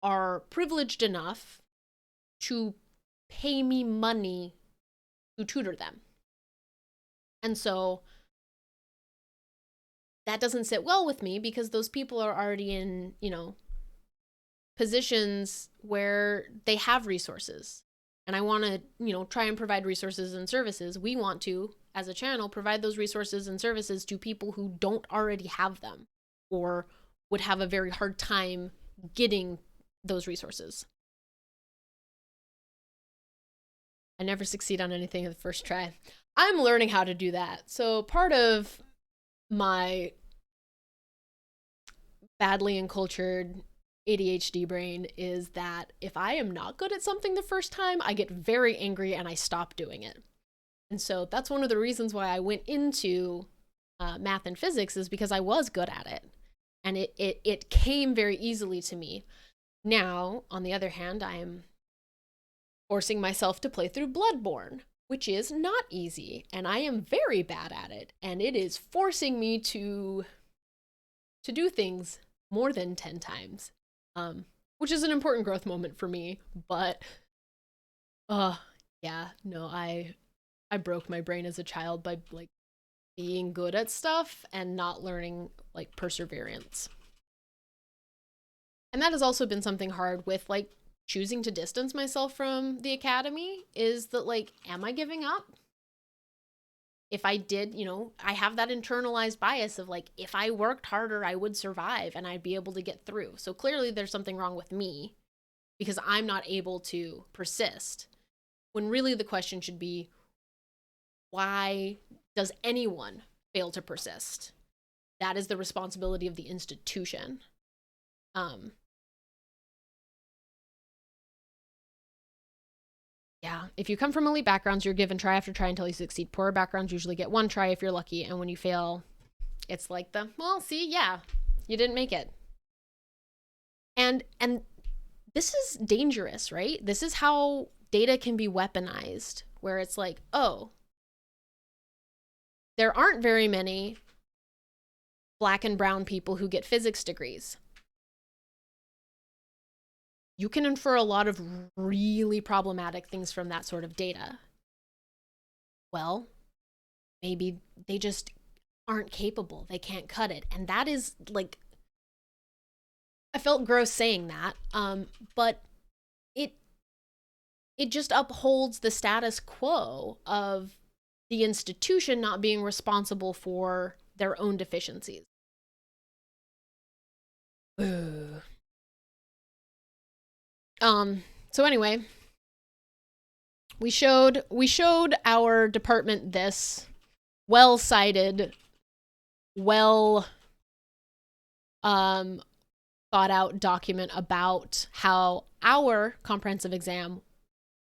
are privileged enough to pay me money to tutor them. And so that doesn't sit well with me because those people are already in, positions where they have resources. And I want to, try and provide resources and services. We want to, as a channel, provide those resources and services to people who don't already have them or would have a very hard time getting those resources. I never succeed on anything at the first try. I'm learning how to do that. So part of my badly encultured ADHD brain is that if I am not good at something the first time, I get very angry and I stop doing it. And so that's one of the reasons why I went into math and physics, is because I was good at it. And it came very easily to me. Now, on the other hand, I am forcing myself to play through Bloodborne, which is not easy, and I am very bad at it, and it is forcing me to do things more than 10 times, which is an important growth moment for me, but yeah, no, I broke my brain as a child by like being good at stuff and not learning like perseverance. And that has also been something hard with like choosing to distance myself from the academy, is that like, am I giving up? If I did, I have that internalized bias of like, if I worked harder, I would survive and I'd be able to get through. So clearly there's something wrong with me because I'm not able to persist. When really the question should be, why does anyone fail to persist? That is the responsibility of the institution. Yeah, if you come from elite backgrounds, you're given try after try until you succeed. Poorer backgrounds usually get one try if you're lucky, and when you fail, it's like you didn't make it. And this is dangerous, right? This is how data can be weaponized, where it's like, oh, there aren't very many Black and brown people who get physics degrees. You can infer a lot of really problematic things from that sort of data. Well, maybe they just aren't capable. They can't cut it. And that is like, I felt gross saying that, but it just upholds the status quo of the institution not being responsible for their own deficiencies. So anyway, we showed our department this well-cited, thought out document about how our comprehensive exam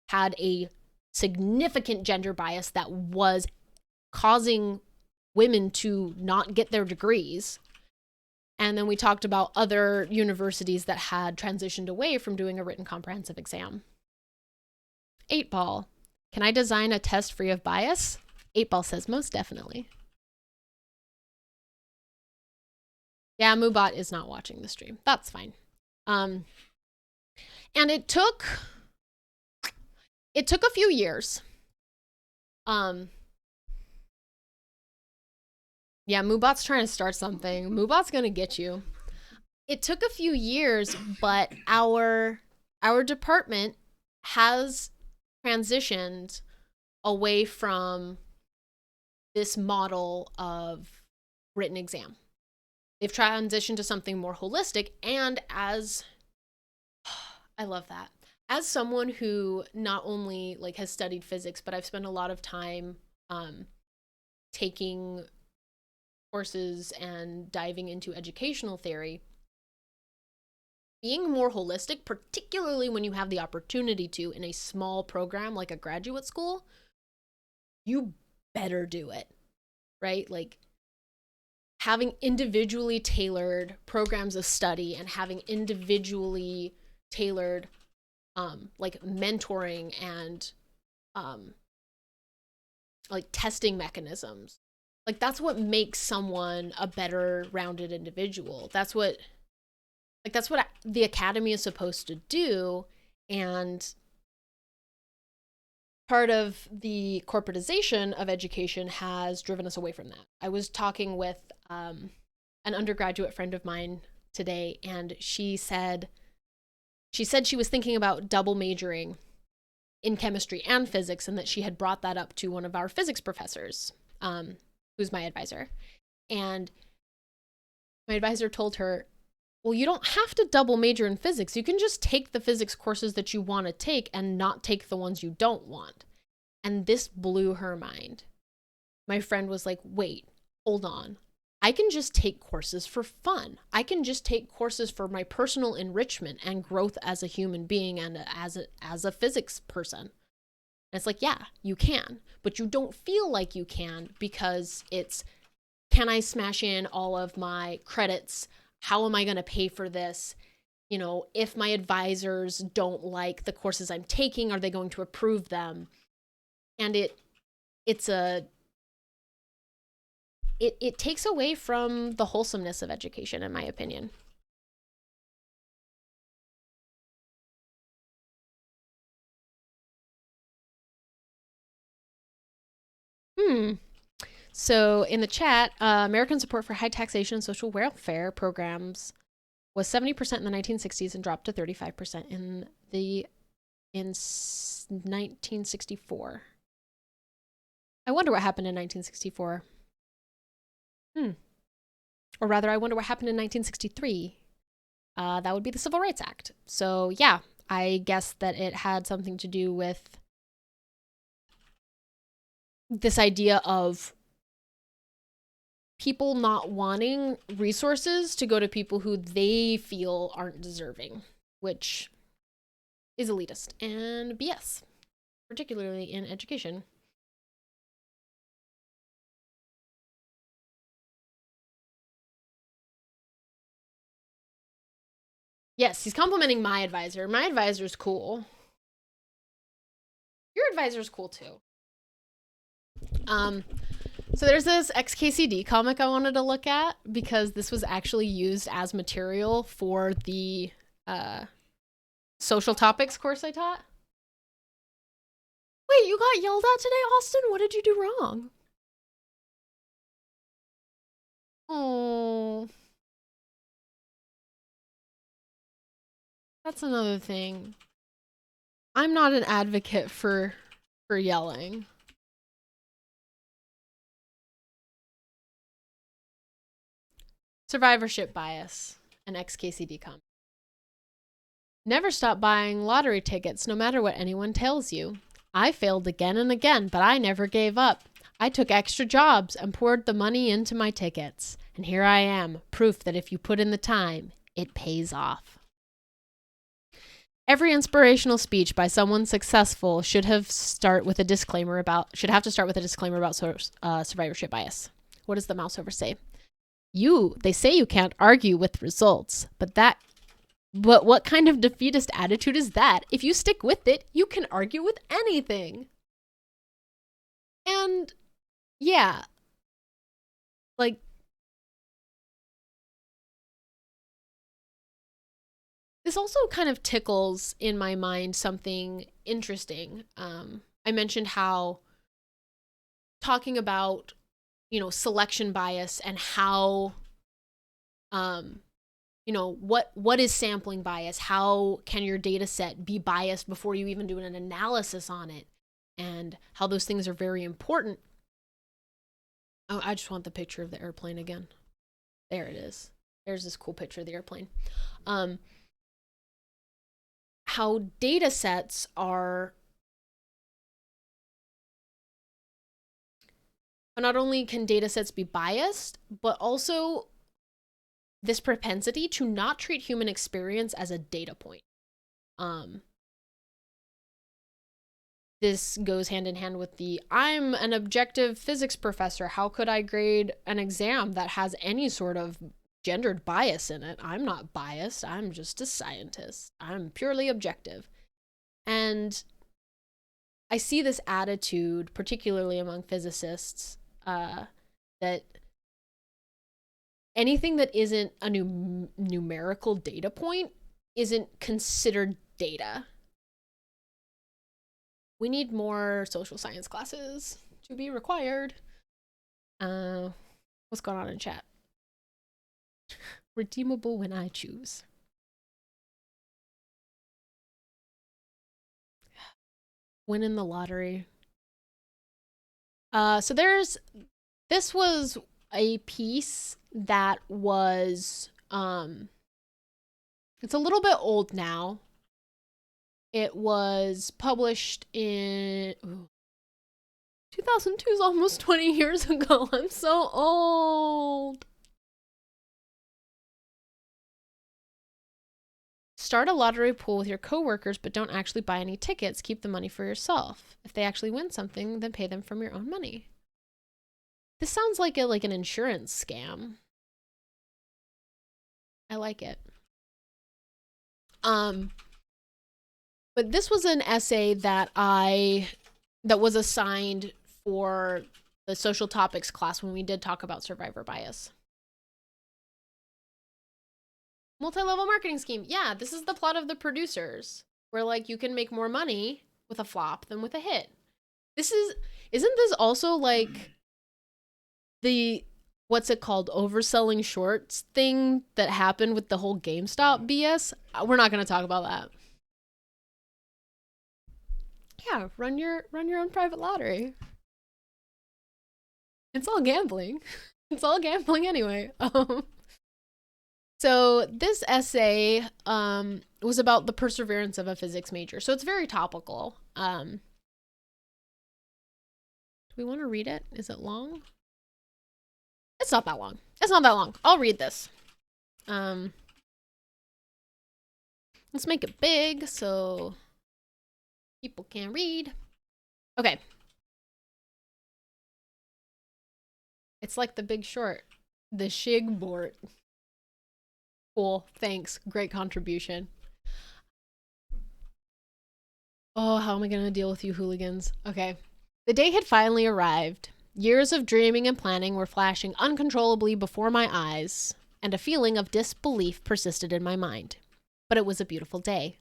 had a significant gender bias that was causing women to not get their degrees. And then we talked about other universities that had transitioned away from doing a written comprehensive exam. 8-Ball. Can I design a test free of bias? 8-Ball says most definitely. Yeah, Moobot is not watching the stream. That's fine. And it took a few years. Yeah, Moobot's trying to start something. Moobot's gonna get you. It took a few years, but our department has transitioned away from this model of written exam. They've transitioned to something more holistic, and as I love that. As someone who not only like has studied physics, but I've spent a lot of time taking courses and diving into educational theory, being more holistic, particularly when you have the opportunity to in a small program like a graduate school, you better do it, right? Like, having individually tailored programs of study and having individually tailored like mentoring and like testing mechanisms. Like that's what makes someone a better rounded individual. That's what the academy is supposed to do. And part of the corporatization of education has driven us away from that. I was talking with an undergraduate friend of mine today, and she said she was thinking about double majoring in chemistry and physics, and that she had brought that up to one of our physics professors, who's my advisor. And my advisor told her, well, you don't have to double major in physics. You can just take the physics courses that you want to take and not take the ones you don't want. And this blew her mind. My friend was like, wait, hold on. I can just take courses for fun. I can just take courses for my personal enrichment and growth as a human being and as a physics person. And it's like, yeah, you can, but you don't feel like you can because it's, can I smash in all of my credits? How am I going to pay for this? You know, if my advisors don't like the courses I'm taking, are they going to approve them? And it takes away from the wholesomeness of education, in my opinion. So in the chat, American support for high taxation and social welfare programs was 70% in the 1960s and dropped to 35% in 1964. I wonder what happened in 1964. Or rather, I wonder what happened in 1963. That would be the Civil Rights Act. So yeah, I guess that it had something to do with this idea of people not wanting resources to go to people who they feel aren't deserving, which is elitist and BS, particularly in education. Yes, he's complimenting my advisor. My advisor's cool. Your advisor's cool too. So there's this XKCD comic I wanted to look at because this was actually used as material for the social topics course I taught. Wait, you got yelled at today, Austin? What did you do wrong? Oh, that's another thing. I'm not an advocate for yelling. Survivorship bias, an XKCD comment. Never stop buying lottery tickets no matter what anyone tells you. I failed again and again, but I never gave up. I took extra jobs and poured the money into my tickets. And here I am, proof that if you put in the time, it pays off. Every inspirational speech by someone successful should have to start with a disclaimer about survivorship bias. What does the mouse over say? They say you can't argue with results, but what kind of defeatist attitude is that? If you stick with it, you can argue with anything. And yeah, like, this also kind of tickles in my mind something interesting. I mentioned how talking about, selection bias and how, what is sampling bias? How can your data set be biased before you even do an analysis on it? And how those things are very important. Oh, I just want the picture of the airplane again. There it is. There's this cool picture of the airplane. How data sets are not only can data sets be biased, but also this propensity to not treat human experience as a data point. this goes hand in hand with the I'm an objective physics professor. How could I grade an exam that has any sort of gendered bias in it? I'm not biased. I'm just a scientist. I'm purely objective. And I see this attitude, particularly among physicists, that anything that isn't a numerical data point isn't considered data. We need more social science classes to be required. What's going on in chat? Redeemable when I choose. Winning the lottery. So this was a piece that was, it's a little bit old now. It was published in 2002 is almost 20 years ago. I'm so old. Start a lottery pool with your coworkers, but don't actually buy any tickets. Keep the money for yourself. If they actually win something, then pay them from your own money. This sounds like an insurance scam. I like it. But this was an essay that was assigned for the social topics class when we did talk about survivor bias. Multi-level marketing scheme. Yeah, this is the plot of The Producers, where like you can make more money with a flop than with a hit. Isn't this also like the, what's it called, overselling shorts thing that happened with the whole GameStop BS? We're not going to talk about that. Yeah, run your own private lottery. It's all gambling. It's all gambling anyway. So this essay was about the perseverance of a physics major. So it's very topical. Do we want to read it? Is it long? It's not that long. It's not that long. I'll read this. Let's make it big so people can read. Okay. It's like The Big Short. The Shigbort. Cool. Thanks. Great contribution. Oh, how am I going to deal with you hooligans? Okay. The day had finally arrived. Years of dreaming and planning were flashing uncontrollably before my eyes, and a feeling of disbelief persisted in my mind. But it was a beautiful day.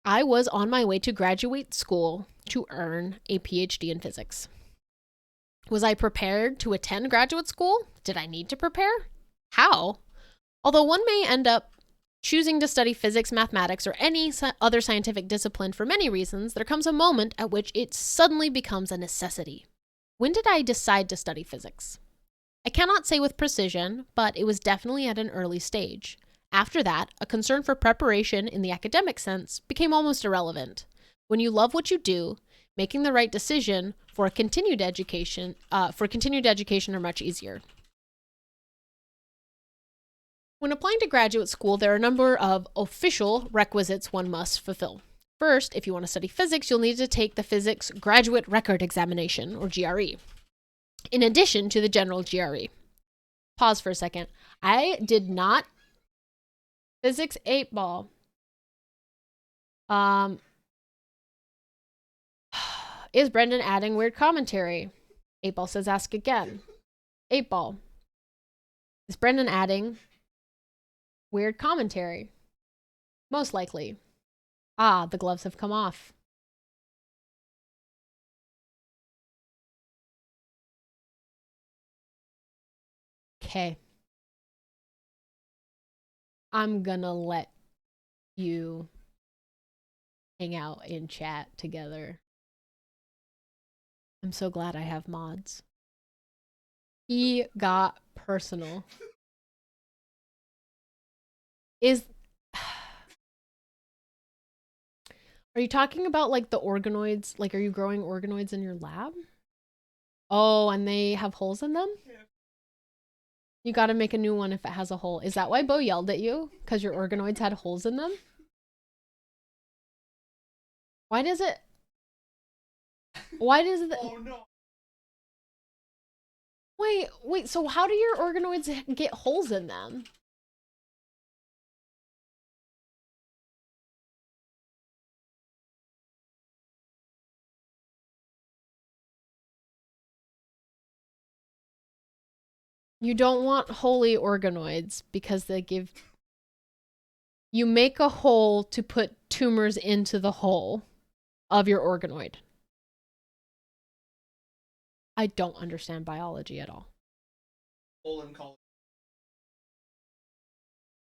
I was on my way to graduate school to earn a PhD in physics. Was I prepared to attend graduate school? Did I need to prepare? How? Although one may end up choosing to study physics, mathematics, or any other scientific discipline for many reasons, there comes a moment at which it suddenly becomes a necessity. When did I decide to study physics? I cannot say with precision, but it was definitely at an early stage. After that, a concern for preparation in the academic sense became almost irrelevant. When you love what you do, making the right decision for continued education are much easier. When applying to graduate school, there are a number of official requisites one must fulfill. First, if you want to study physics, you'll need to take the Physics Graduate Record Examination, or GRE, in addition to the general GRE. Pause for a second. I did not... Physics 8 ball. Is Brendan adding weird commentary? 8 ball says ask again. 8 ball. Is Brendan adding weird commentary? Most likely. Ah, the gloves have come off. Okay. I'm gonna let you hang out in chat together. I'm so glad I have mods. He got personal. Are you talking about like the organoids? Like, are you growing organoids in your lab? Oh, and they have holes in them? Yeah. You gotta make a new one if it has a hole. Is that why Bo yelled at you? Because your organoids had holes in them? Why does it... Why does it? Oh no. Wait. So how do your organoids get holes in them? You don't want holy organoids because they give. You make a hole to put tumors into the hole of your organoid. I don't understand biology at all. Hole in collagen.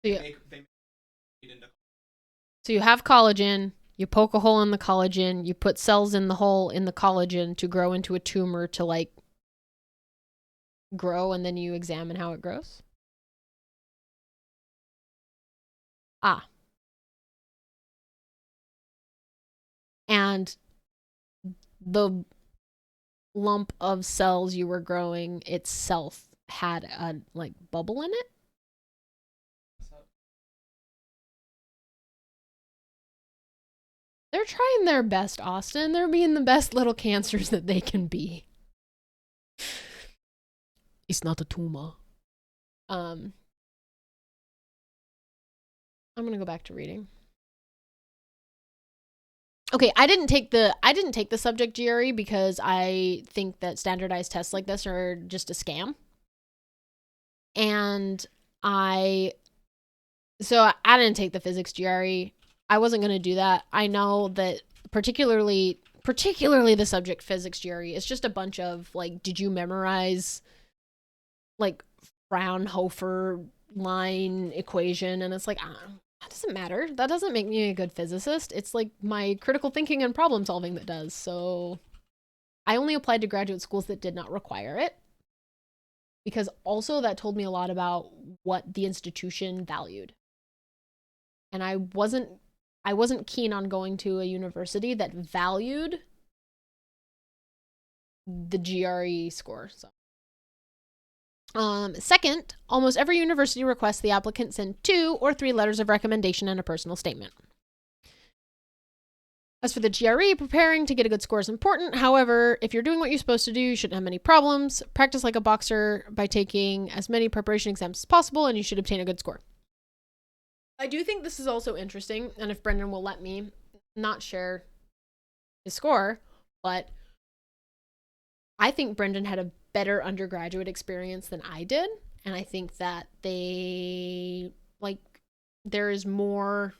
So, They make it into. so you have collagen, you poke a hole in the collagen, you put cells in the hole in the collagen to grow into a tumor to like grow, and then you examine how it grows. Ah. And the lump of cells you were growing itself had a like bubble in it. They're trying their best, Austin. They're being the best little cancers that they can be. It's not a tumor. I'm gonna go back to reading. Okay, I didn't take the subject GRE because I think that standardized tests like this are just a scam. And I didn't take the physics GRE. I wasn't going to do that. I know that particularly the subject physics GRE is just a bunch of like, did you memorize like Fraunhofer line equation? And it's like, that doesn't matter. That doesn't make me a good physicist. It's like my critical thinking and problem solving that does. So I only applied to graduate schools that did not require it, because also that told me a lot about what the institution valued. And I wasn't keen on going to a university that valued the GRE score. So second, almost every university requests the applicant send 2 or 3 letters of recommendation and a personal statement. As for the GRE, preparing to get a good score is important. However, if you're doing what you're supposed to do, you shouldn't have many problems. Practice like a boxer by taking as many preparation exams as possible, and you should obtain a good score. I do think this is also interesting, and if Brendan will let me not share his score, but I think Brendan had a better undergraduate experience than I did, and I think that there is more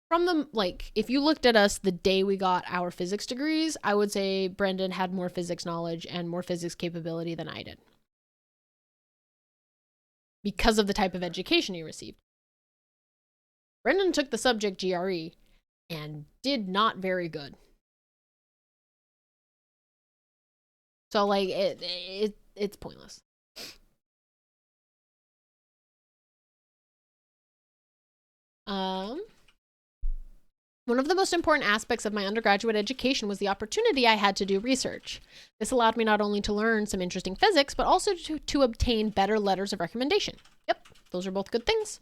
from them. Like, if you looked at us the day we got our physics degrees, I would say Brendan had more physics knowledge and more physics capability than I did, because of the type of education he received. Brendan took the subject GRE and did not very good. So like it's pointless. One of the most important aspects of my undergraduate education was the opportunity I had to do research. This allowed me not only to learn some interesting physics, but also to obtain better letters of recommendation. Yep, those are both good things.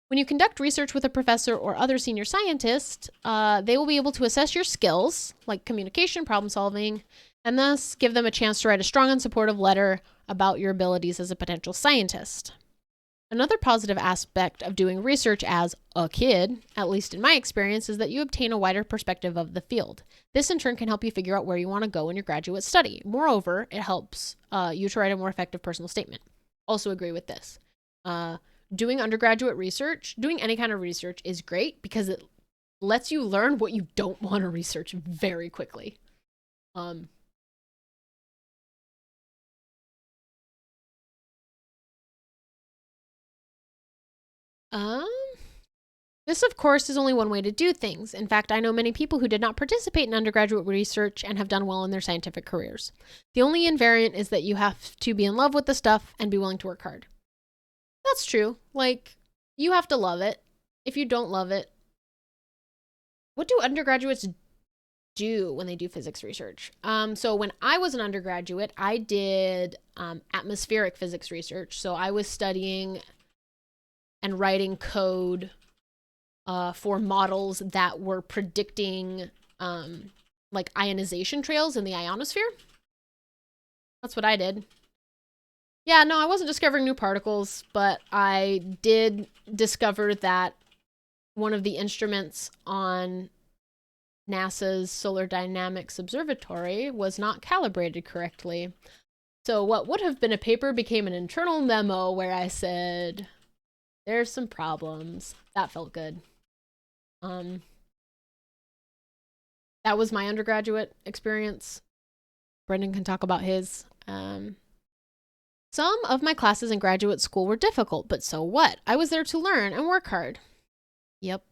When you conduct research with a professor or other senior scientist, they will be able to assess your skills, like communication, problem solving, and thus give them a chance to write a strong and supportive letter about your abilities as a potential scientist. Another positive aspect of doing research as a kid, at least in my experience, is that you obtain a wider perspective of the field. This in turn can help you figure out where you want to go in your graduate study. Moreover, it helps you to write a more effective personal statement. Also agree with this. Doing undergraduate research, doing any kind of research is great because it lets you learn what you don't want to research very quickly. This, of course, is only one way to do things. In fact, I know many people who did not participate in undergraduate research and have done well in their scientific careers. The only invariant is that you have to be in love with the stuff and be willing to work hard. That's true. Like, you have to love it. If you don't love it, what do undergraduates do when they do physics research? So when I was an undergraduate, I did atmospheric physics research. So I was studying and writing code for models that were predicting like ionization trails in the ionosphere. That's what I did. Yeah, no, I wasn't discovering new particles, but I did discover that one of the instruments on NASA's Solar Dynamics Observatory was not calibrated correctly. So what would have been a paper became an internal memo where I said, there's some problems. That felt good. That was my undergraduate experience. Brendan can talk about his. Some of my classes in graduate school were difficult, but so what? I was there to learn and work hard. Yep.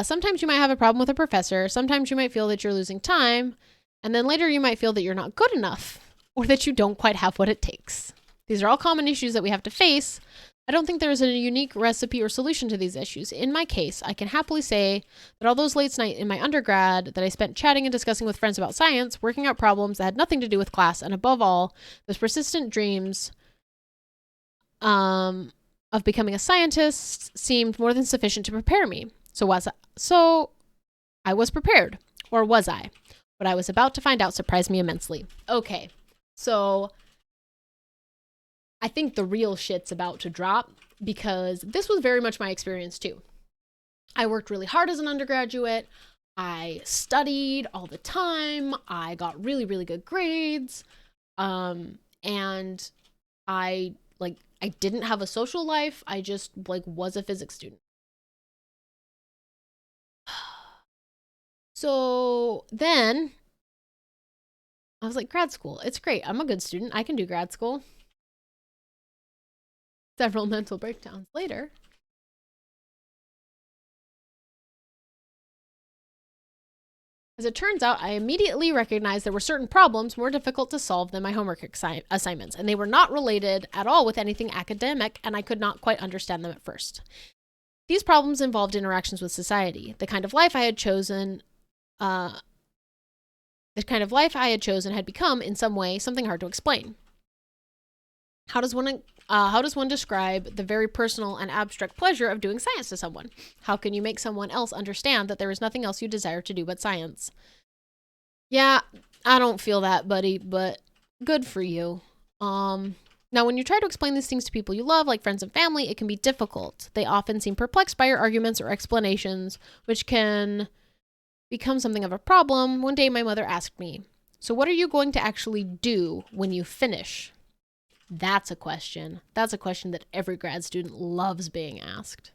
Sometimes you might have a problem with a professor. Sometimes you might feel that you're losing time. And then later you might feel that you're not good enough or that you don't quite have what it takes. These are all common issues that we have to face. I don't think there is a unique recipe or solution to these issues. In my case, I can happily say that all those late nights in my undergrad that I spent chatting and discussing with friends about science, working out problems that had nothing to do with class, and above all, those persistent dreams of becoming a scientist seemed more than sufficient to prepare me. So I was prepared, or was I? What I was about to find out surprised me immensely. Okay, so I think the real shit's about to drop because this was very much my experience too. I worked really hard as an undergraduate. I studied all the time. I got really, really good grades. And I didn't have a social life. I just was a physics student. So then I was like, grad school, it's great. I'm a good student. I can do grad school. Several mental breakdowns later. As it turns out, I immediately recognized there were certain problems more difficult to solve than my homework assignments, and they were not related at all with anything academic, and I could not quite understand them at first. These problems involved interactions with society. The kind of life I had chosen had become, in some way, something hard to explain. How does one describe the very personal and abstract pleasure of doing science to someone? How can you make someone else understand that there is nothing else you desire to do but science? Yeah, I don't feel that, buddy, but good for you. Now, when you try to explain these things to people you love, like friends and family, it can be difficult. They often seem perplexed by your arguments or explanations, which can become something of a problem. One day, my mother asked me, "So what are you going to actually do when you finish?" That's a question. That's a question that every grad student loves being asked.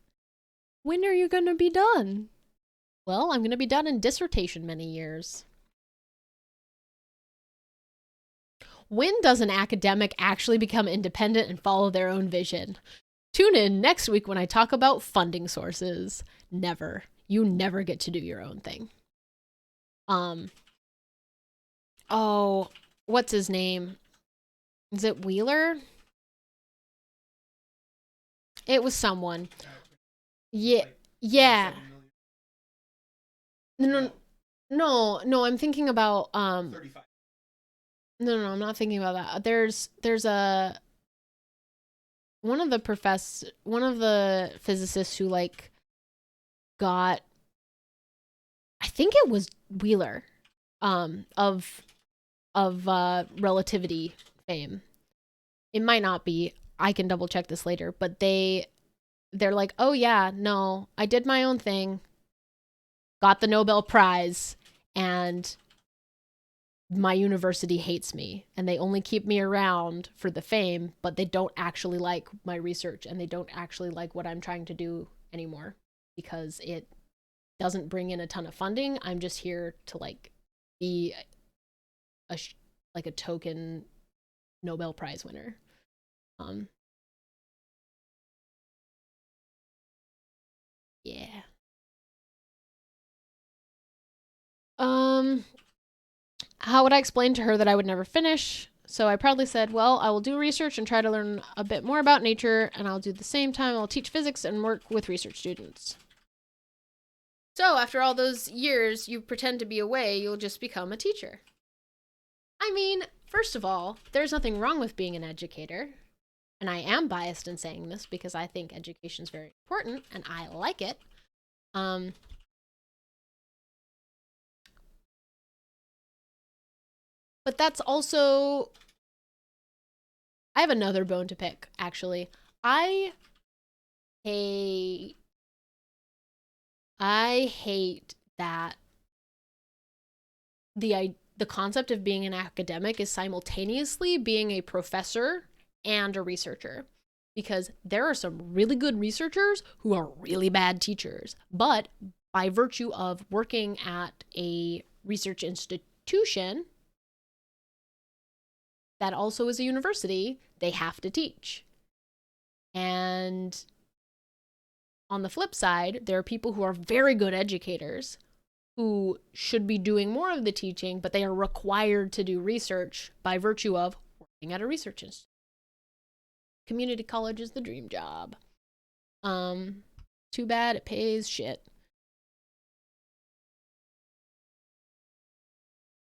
When are you going to be done? Well, I'm going to be done in dissertation many years. When does an academic actually become independent and follow their own vision? Tune in next week when I talk about funding sources. Never. You never get to do your own thing. Oh, what's his name? Is it Wheeler? It was someone. Yeah. Yeah. No, I'm thinking about 35. No, I'm not thinking about that. There's a one of the physicists who got, I think it was Wheeler, of relativity fame. It might not be. I can double check this later, but they're like, "Oh yeah, no, I did my own thing. Got the Nobel Prize, and my university hates me, and they only keep me around for the fame, but they don't actually like my research, and they don't actually like what I'm trying to do anymore because it doesn't bring in a ton of funding. I'm just here to be a token Nobel Prize winner." Yeah. How would I explain to her that I would never finish? So I proudly said, "Well, I will do research and try to learn a bit more about nature, and I'll do the same time. I'll teach physics and work with research students." So after all those years you pretend to be away, you'll just become a teacher. I mean, first of all, there's nothing wrong with being an educator. And I am biased in saying this because I think education is very important and I like it. Um, but that's also, I have another bone to pick, actually. I hate, I hate that the concept of being an academic is simultaneously being a professor and a researcher, because there are some really good researchers who are really bad teachers, but by virtue of working at a research institution that also is a university, they have to teach. And on the flip side, there are people who are very good educators who should be doing more of the teaching, but they are required to do research by virtue of working at a research institute. Community college is the dream job. Too bad it pays shit.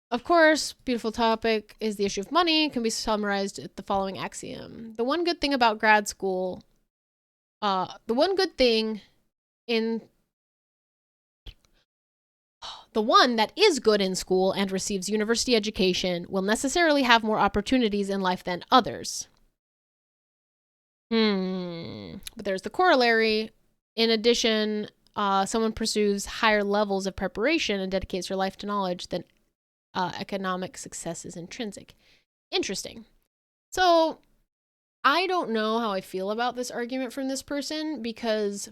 Of course, beautiful topic is the issue of money, can be summarized at the following axiom. The one good thing about grad school, the one that is good in school and receives university education will necessarily have more opportunities in life than others. But there's the corollary. In addition, someone pursues higher levels of preparation and dedicates their life to knowledge, then economic success is intrinsic. Interesting. So I don't know how I feel about this argument from this person, because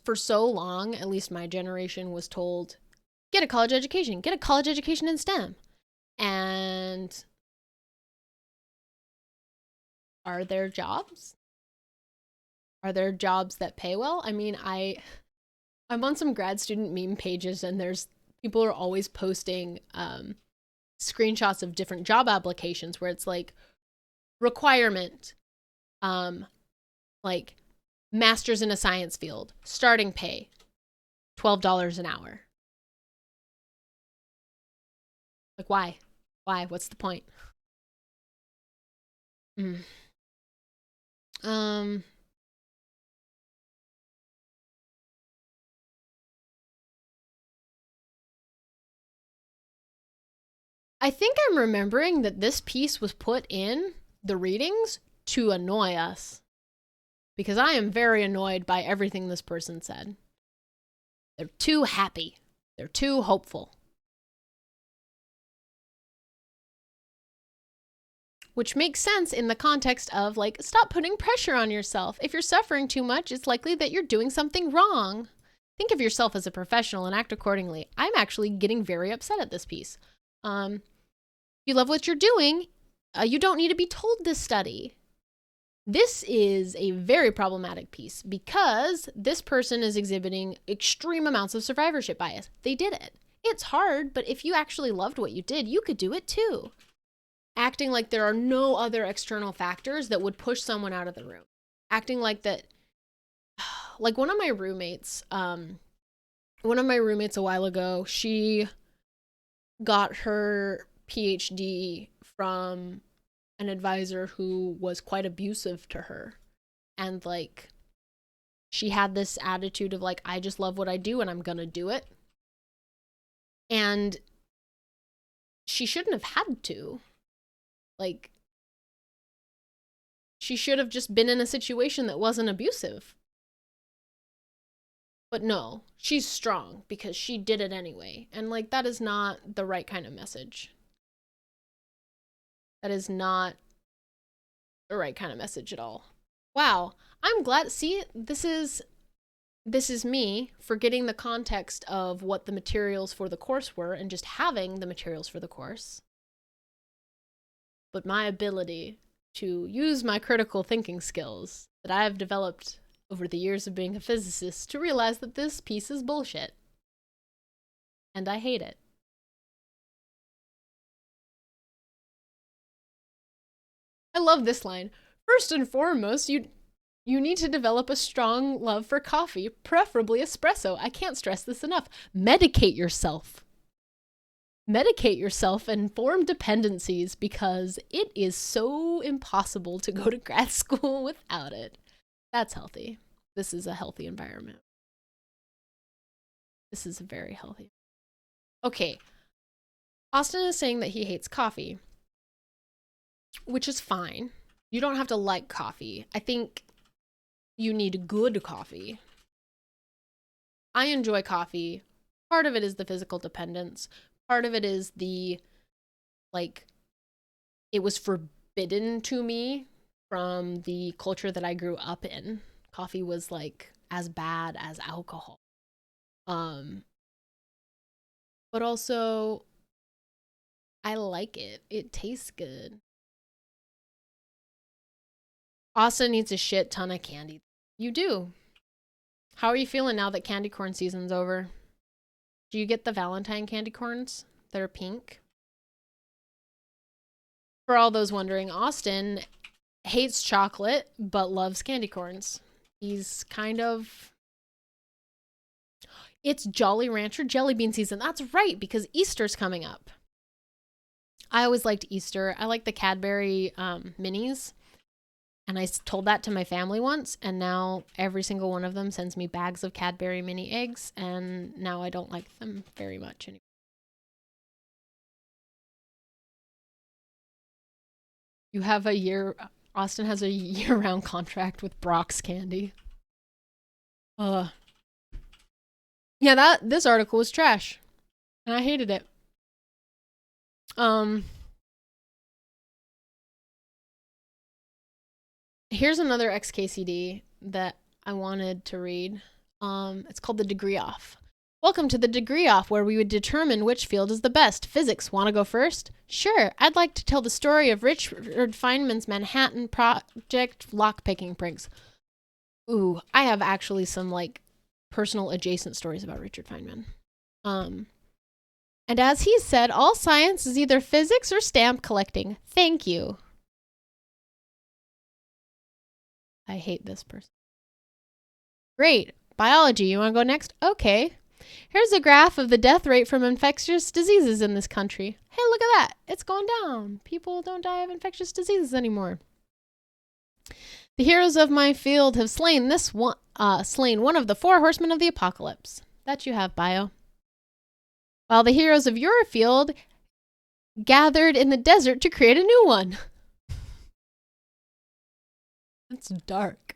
for so long, at least my generation was told, get a college education in STEM. And are there jobs? Are there jobs that pay well? I mean, I'm on some grad student meme pages, and there's people are always posting screenshots of different job applications where it's like requirement, like master's in a science field, starting pay $12 an hour. Like, why? What's the point? I think I'm remembering that this piece was put in the readings to annoy us, because I am very annoyed by everything this person said. They're too happy. They're too hopeful. Which makes sense in the context of, like, stop putting pressure on yourself. If you're suffering too much, it's likely that you're doing something wrong. Think of yourself as a professional and act accordingly. I'm actually getting very upset at this piece. You love what you're doing. You don't need to be told to study. This is a very problematic piece, because this person is exhibiting extreme amounts of survivorship bias. They did it. It's hard, but if you actually loved what you did, you could do it too. Acting like there are no other external factors that would push someone out of the room. Acting like that, like one of my roommates a while ago, she got her PhD from an advisor who was quite abusive to her. And like, she had this attitude of like, I just love what I do and I'm gonna do it. And she shouldn't have had to. Like, she should have just been in a situation that wasn't abusive. But no, she's strong because she did it anyway. And like, that is not the right kind of message. That is not the right kind of message at all. Wow, I'm glad. See, this is me forgetting the context of what the materials for the course were and just having the materials for the course. But my ability to use my critical thinking skills that I have developed over the years of being a physicist to realize that this piece is bullshit. And I hate it. I love this line. First and foremost, you need to develop a strong love for coffee, preferably espresso. I can't stress this enough. Medicate yourself. Medicate yourself and form dependencies, because it is so impossible to go to grad school without it. That's healthy. This is a healthy environment. This is a very healthy. Okay. Austin is saying that he hates coffee, which is fine. You don't have to like coffee. I think you need good coffee. I enjoy coffee. Part of it is the physical dependence. Part of it is the, like, it was forbidden to me from the culture that I grew up in. Coffee was, like, as bad as alcohol. But also, I like it. It tastes good. Austin eats a shit ton of candy. You do. How are you feeling now that candy corn season's over? Do you get the Valentine candy corns that are pink? For all those wondering, Austin hates chocolate but loves candy corns. He's kind of... It's Jolly Rancher jelly bean season. That's right, because Easter's coming up. I always liked Easter. I like the Cadbury minis. And I told that to my family once, and now every single one of them sends me bags of Cadbury mini eggs, and now I don't like them very much anymore. You have a year... Austin has a year-round contract with Brock's Candy. Yeah, this article was trash, and I hated it. Here's another XKCD that I wanted to read. It's called The Degree Off. Welcome to The Degree Off, where we would determine which field is the best. Physics, want to go first? Sure, I'd like to tell the story of Richard Feynman's Manhattan Project lockpicking pranks. Ooh, I have actually some, like, personal adjacent stories about Richard Feynman. And as he said, all science is either physics or stamp collecting. Thank you. I hate this person. Great. Biology, you want to go next? Okay. Here's a graph of the death rate from infectious diseases in this country. Hey, look at that. It's going down. People don't die of infectious diseases anymore. The heroes of my field have slain one of the 4 horsemen of the apocalypse. That you have, bio. While the heroes of your field gathered in the desert to create a new one. That's dark.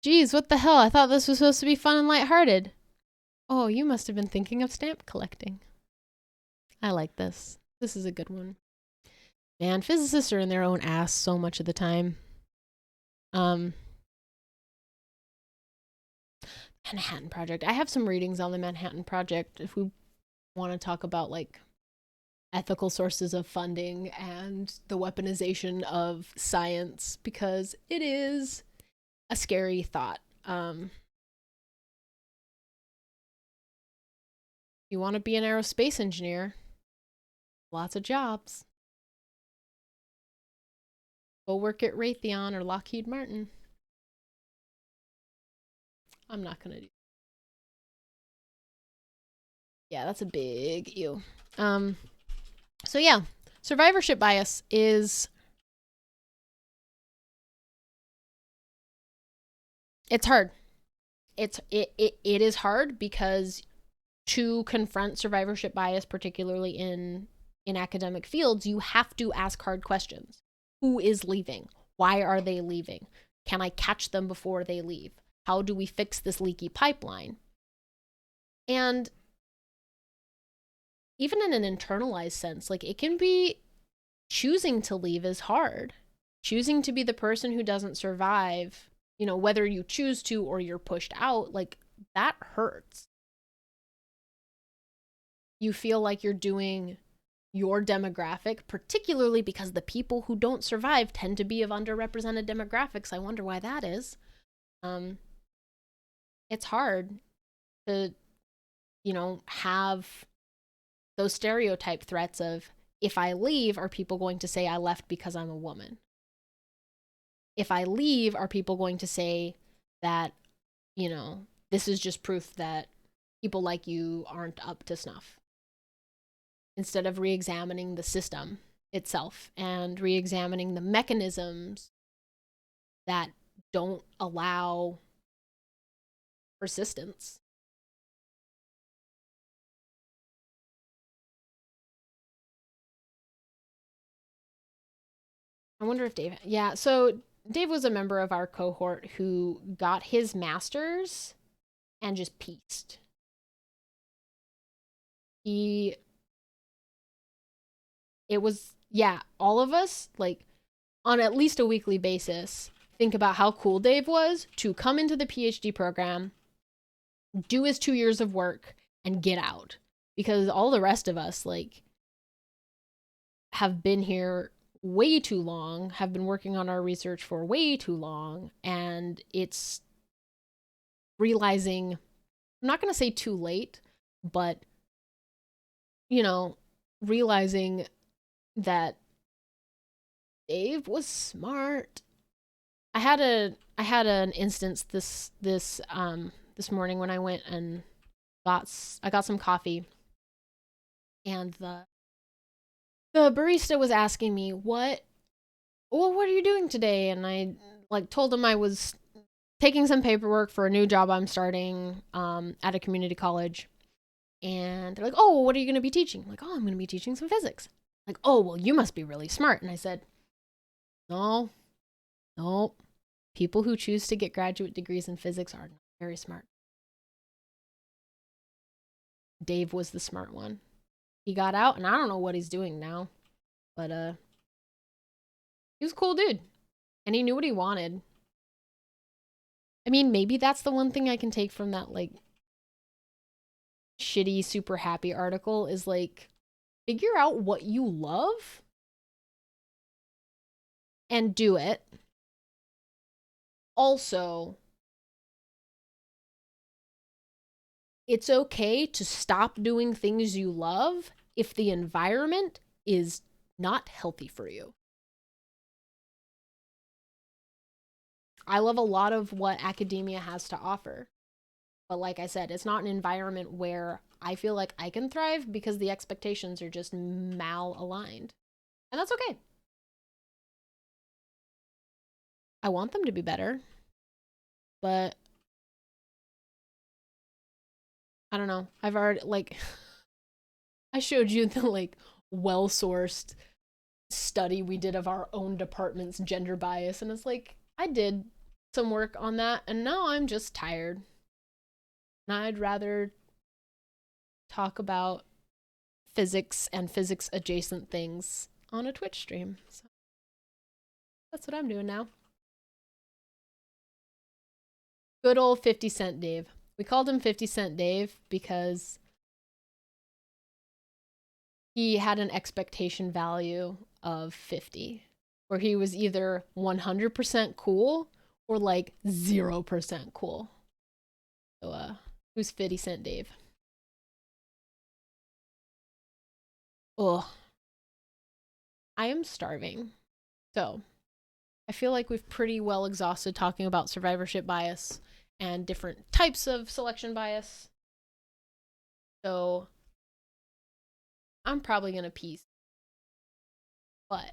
Geez, what the hell? I thought this was supposed to be fun and lighthearted. Oh, you must have been thinking of stamp collecting. I like this. This is a good one. Man, physicists are in their own ass so much of the time. Manhattan Project. I have some readings on the Manhattan Project if we want to talk about, like, ethical sources of funding and the weaponization of science, because it is a scary thought. You want to be an aerospace engineer, lots of jobs. Go work at Raytheon or Lockheed Martin. I'm not going to do that. Yeah, that's a big ew. So yeah, survivorship bias is... It's hard. It is hard because to confront survivorship bias, particularly in academic fields, you have to ask hard questions. Who is leaving? Why are they leaving? Can I catch them before they leave? How do we fix this leaky pipeline? And even in an internalized sense, like, it can be choosing to leave is hard. Choosing to be the person who doesn't survive, you know, whether you choose to or you're pushed out, like, that hurts. You feel like you're doing your demographic, particularly because the people who don't survive tend to be of underrepresented demographics. I wonder why that is. It's hard to, you know, have those stereotype threats of, if I leave, are people going to say I left because I'm a woman? If I leave, are people going to say that, you know, this is just proof that people like you aren't up to snuff? Instead of re-examining the system itself and re-examining the mechanisms that don't allow persistence. I wonder if Dave, yeah, so Dave was a member of our cohort who got his master's and just pieced. He, it was, yeah, all of us, like, on at least a weekly basis, think about how cool Dave was to come into the PhD program, do his 2 years of work, and get out. Because all the rest of us, like, have been here way too long, have been working on our research for way too long, and it's realizing, I'm not going to say too late, but, you know, realizing that Dave was smart. I had an instance this morning when I went and I got some coffee, and the barista was asking me what are you doing today, and I like told him I was taking some paperwork for a new job I'm starting at a community college. And they're like, oh, well, what are you going to be teaching? I'm like, oh, I'm going to be teaching some physics. Like, oh, well, you must be really smart. And I said, no, people who choose to get graduate degrees in physics are not very smart. Dave was the smart one. He got out, and I don't know what he's doing now, but he was a cool dude, and he knew what he wanted. I mean, maybe that's the one thing I can take from that, like, shitty, super happy article is, like, figure out what you love and do it. Also, it's okay to stop doing things you love if the environment is not healthy for you. I love a lot of what academia has to offer. But like I said, it's not an environment where I feel like I can thrive because the expectations are just malaligned. And that's okay. I want them to be better. But I don't know. I've already, like, I showed you the, like, well-sourced study we did of our own department's gender bias. And it's like, I did some work on that, and now I'm just tired. And I'd rather talk about physics and physics adjacent things on a Twitch stream. So that's what I'm doing now. Good old 50 Cent Dave. We called him 50 Cent Dave because he had an expectation value of 50, where he was either 100% cool or like 0% cool. So, who's 50 Cent Dave? Ugh. I am starving. So, I feel like we've pretty well exhausted talking about survivorship bias and different types of selection bias. So, I'm probably gonna peace. But,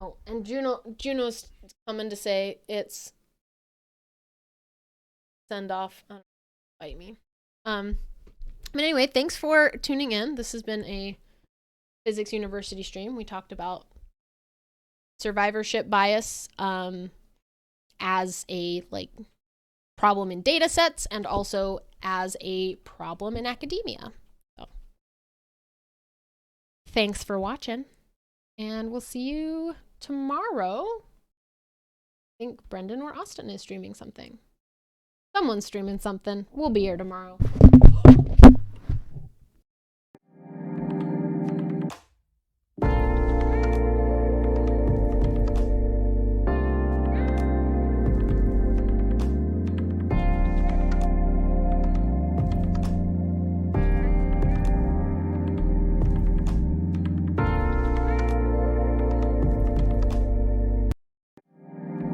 oh, and Juno's coming to say it's send off. Bite me. But anyway, thanks for tuning in. This has been a Physics University stream. We talked about survivorship bias as a like problem in data sets and also as a problem in academia. So thanks for watching, and we'll see you tomorrow. I think Brendan or Austin is streaming something. Someone's streaming something. We'll be here tomorrow.